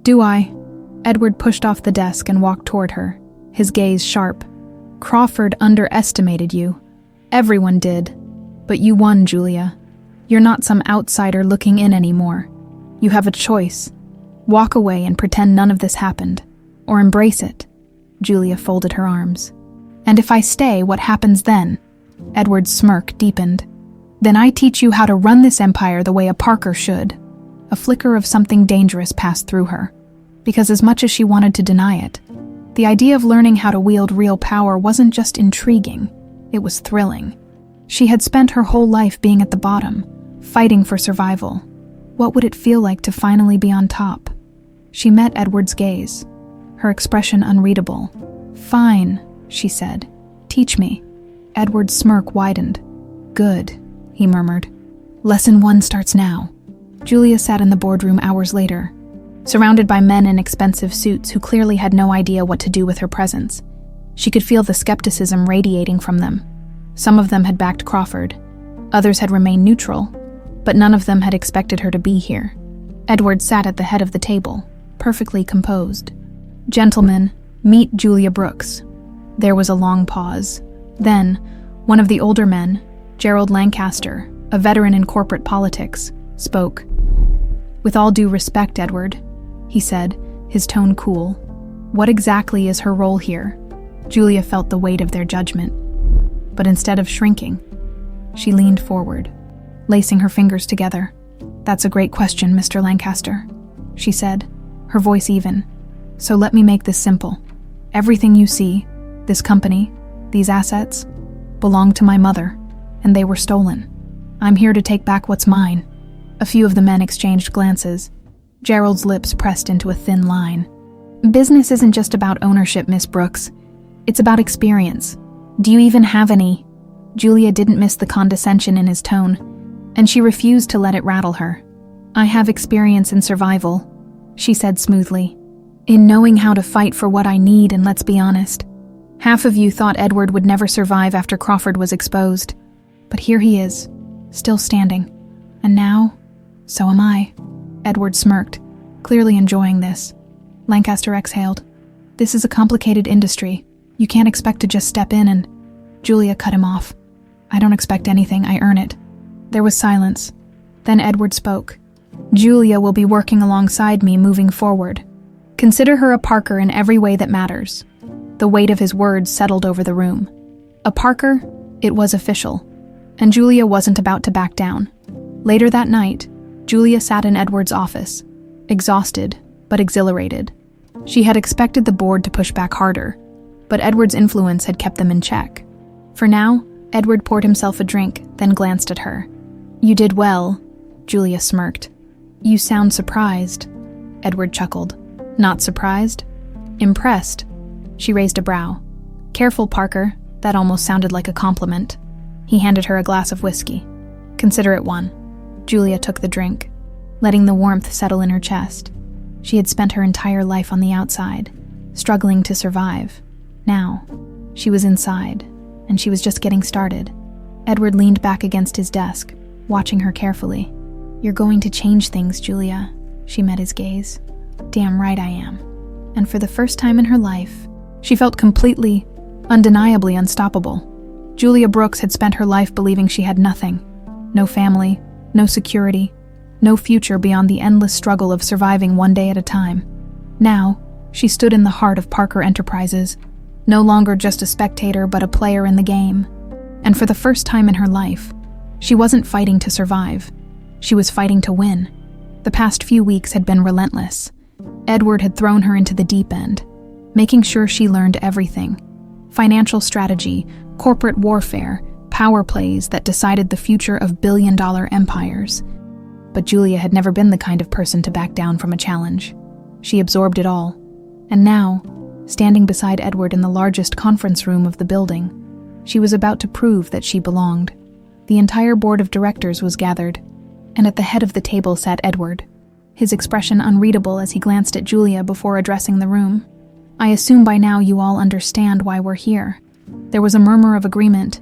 "Do I?" Edward pushed off the desk and walked toward her, his gaze sharp. "Crawford underestimated you. Everyone did. But you won, Julia. You're not some outsider looking in anymore. You have a choice. Walk away and pretend none of this happened. Or embrace it." Julia folded her arms. "And if I stay, what happens then?" Edward's smirk deepened. "Then I teach you how to run this empire the way a Parker should." A flicker of something dangerous passed through her, because as much as she wanted to deny it, the idea of learning how to wield real power wasn't just intriguing, it was thrilling. She had spent her whole life being at the bottom, fighting for survival. What would it feel like to finally be on top? She met Edward's gaze, her expression unreadable. "Fine," she said. "Teach me." Edward's smirk widened. "Good," he murmured. "Lesson 1 starts now." Julia sat in the boardroom hours later, surrounded by men in expensive suits who clearly had no idea what to do with her presence. She could feel the skepticism radiating from them. Some of them had backed Crawford. Others had remained neutral, but none of them had expected her to be here. Edward sat at the head of the table, perfectly composed. "Gentlemen, meet Julia Brooks." There was a long pause. Then, one of the older men, Gerald Lancaster, a veteran in corporate politics, spoke. "With all due respect, Edward," he said, his tone cool. "What exactly is her role here?" Julia felt the weight of their judgment. But instead of shrinking, she leaned forward, lacing her fingers together. "That's a great question, Mr. Lancaster," she said, her voice even. "So let me make this simple. Everything you see, this company, these assets, belong to my mother, and they were stolen. I'm here to take back what's mine." A few of the men exchanged glances. Gerald's lips pressed into a thin line. "Business isn't just about ownership, Miss Brooks. It's about experience. Do you even have any?" Julia didn't miss the condescension in his tone, and she refused to let it rattle her. "I have experience in survival," she said smoothly. "In knowing how to fight for what I need, and let's be honest. Half of you thought Edward would never survive after Crawford was exposed. But here he is, still standing. And now, so am I." Edward smirked, clearly enjoying this. Lancaster exhaled. "This is a complicated industry. You can't expect to just step in and—" Julia cut him off. "I don't expect anything, I earn it." There was silence. Then Edward spoke. "Julia will be working alongside me moving forward. Consider her a Parker in every way that matters." The weight of his words settled over the room. A Parker, it was official. And Julia wasn't about to back down. Later that night, Julia sat in Edward's office, exhausted but exhilarated. She had expected the board to push back harder, but Edward's influence had kept them in check. For now, Edward poured himself a drink, then glanced at her. "You did well," Julia smirked. "You sound surprised." Edward chuckled. "Not surprised? Impressed." She raised a brow. "Careful, Parker. That almost sounded like a compliment." He handed her a glass of whiskey. "Consider it one." Julia took the drink, letting the warmth settle in her chest. She had spent her entire life on the outside, struggling to survive. Now, she was inside, and she was just getting started. Edward leaned back against his desk, watching her carefully. "You're going to change things, Julia." She met his gaze. "Damn right I am." And for the first time in her life, she felt completely, undeniably unstoppable. Julia Brooks had spent her life believing she had nothing. No family, no security, no future beyond the endless struggle of surviving one day at a time. Now, she stood in the heart of Parker Enterprises, no longer just a spectator but a player in the game. And for the first time in her life, she wasn't fighting to survive. She was fighting to win. The past few weeks had been relentless. Edward had thrown her into the deep end, making sure she learned everything: financial strategy, corporate warfare, power plays that decided the future of billion-dollar empires. But Julia had never been the kind of person to back down from a challenge. She absorbed it all. And now, standing beside Edward in the largest conference room of the building, she was about to prove that she belonged. The entire board of directors was gathered, and at the head of the table sat Edward, his expression unreadable as he glanced at Julia before addressing the room. "I assume by now you all understand why we're here." There was a murmur of agreement.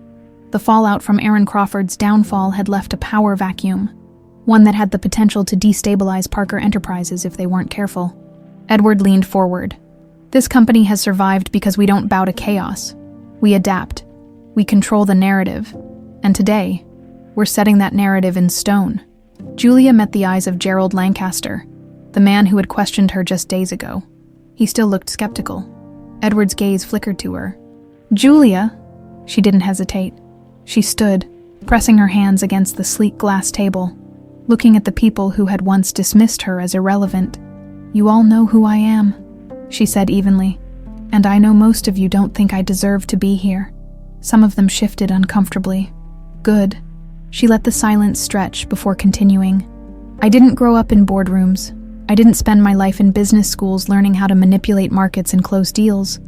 The fallout from Aaron Crawford's downfall had left a power vacuum, one that had the potential to destabilize Parker Enterprises if they weren't careful. Edward leaned forward. "This company has survived because we don't bow to chaos. We adapt. We control the narrative. And today, we're setting that narrative in stone." Julia met the eyes of Gerald Lancaster, the man who had questioned her just days ago. He still looked skeptical. Edward's gaze flickered to her. "Julia?" She didn't hesitate. She stood, pressing her hands against the sleek glass table, looking at the people who had once dismissed her as irrelevant. "You all know who I am," she said evenly, "and I know most of you don't think I deserve to be here." Some of them shifted uncomfortably. "Good." She let the silence stretch before continuing. "I didn't grow up in boardrooms. I didn't spend my life in business schools learning how to manipulate markets and close deals.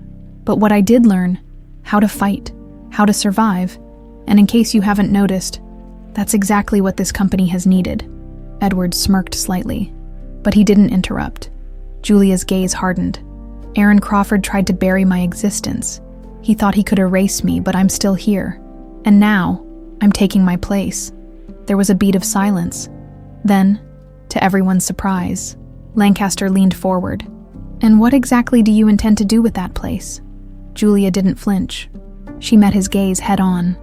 But what I did learn, how to fight, how to survive, and in case you haven't noticed, that's exactly what this company has needed." Edward smirked slightly, but he didn't interrupt. Julia's gaze hardened. "Aaron Crawford tried to bury my existence. He thought he could erase me, but I'm still here. And now, I'm taking my place." There was a beat of silence. Then, to everyone's surprise, Lancaster leaned forward. "And what exactly do you intend to do with that place?" Julia didn't flinch. She met his gaze head-on.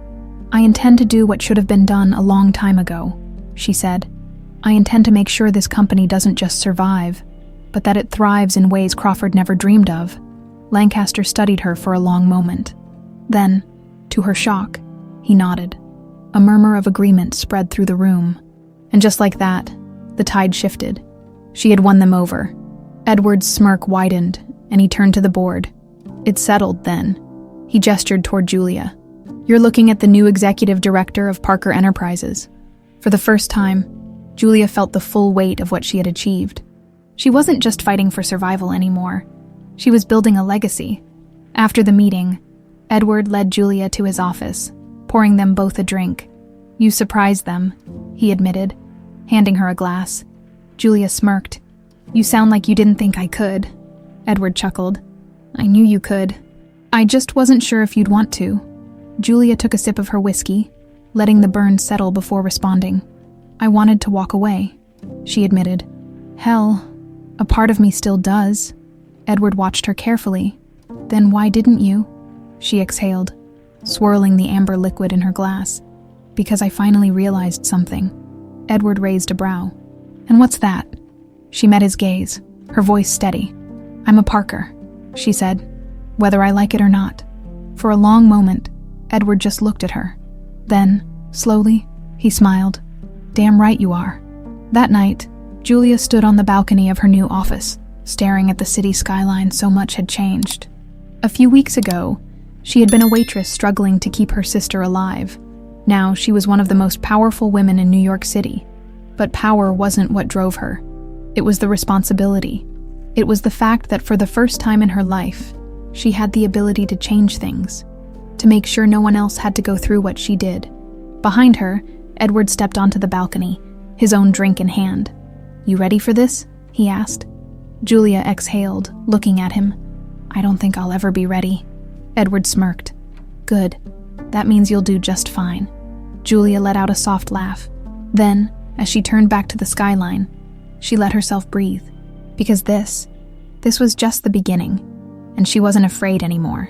"I intend to do what should have been done a long time ago," she said. "I intend to make sure this company doesn't just survive, but that it thrives in ways Crawford never dreamed of." Lancaster studied her for a long moment. Then, to her shock, he nodded. A murmur of agreement spread through the room. And just like that, the tide shifted. She had won them over. Edward's smirk widened, and he turned to the board. "It's settled, then." He gestured toward Julia. "You're looking at the new executive director of Parker Enterprises." For the first time, Julia felt the full weight of what she had achieved. She wasn't just fighting for survival anymore. She was building a legacy. After the meeting, Edward led Julia to his office, pouring them both a drink. "You surprised them," he admitted, handing her a glass. Julia smirked. "You sound like you didn't think I could." Edward chuckled. "I knew you could. I just wasn't sure if you'd want to." Julia took a sip of her whiskey, letting the burn settle before responding. "I wanted to walk away," she admitted. "Hell, a part of me still does." Edward watched her carefully. "Then why didn't you?" She exhaled, swirling the amber liquid in her glass. "Because I finally realized something." Edward raised a brow. "And what's that?" She met his gaze, her voice steady. "I'm a Parker," she said, "whether I like it or not." For a long moment, Edward just looked at her. Then, slowly, he smiled. "Damn right you are." That night, Julia stood on the balcony of her new office, staring at the city skyline. So much had changed. A few weeks ago, she had been a waitress struggling to keep her sister alive. Now she was one of the most powerful women in New York City. But power wasn't what drove her. It was the responsibility. It was the fact that for the first time in her life, she had the ability to change things, to make sure no one else had to go through what she did. Behind her, Edward stepped onto the balcony, his own drink in hand. "You ready for this?" he asked. Julia exhaled, looking at him. "I don't think I'll ever be ready." Edward smirked. "Good. That means you'll do just fine." Julia let out a soft laugh. Then, as she turned back to the skyline, she let herself breathe. Because this was just the beginning, and she wasn't afraid anymore.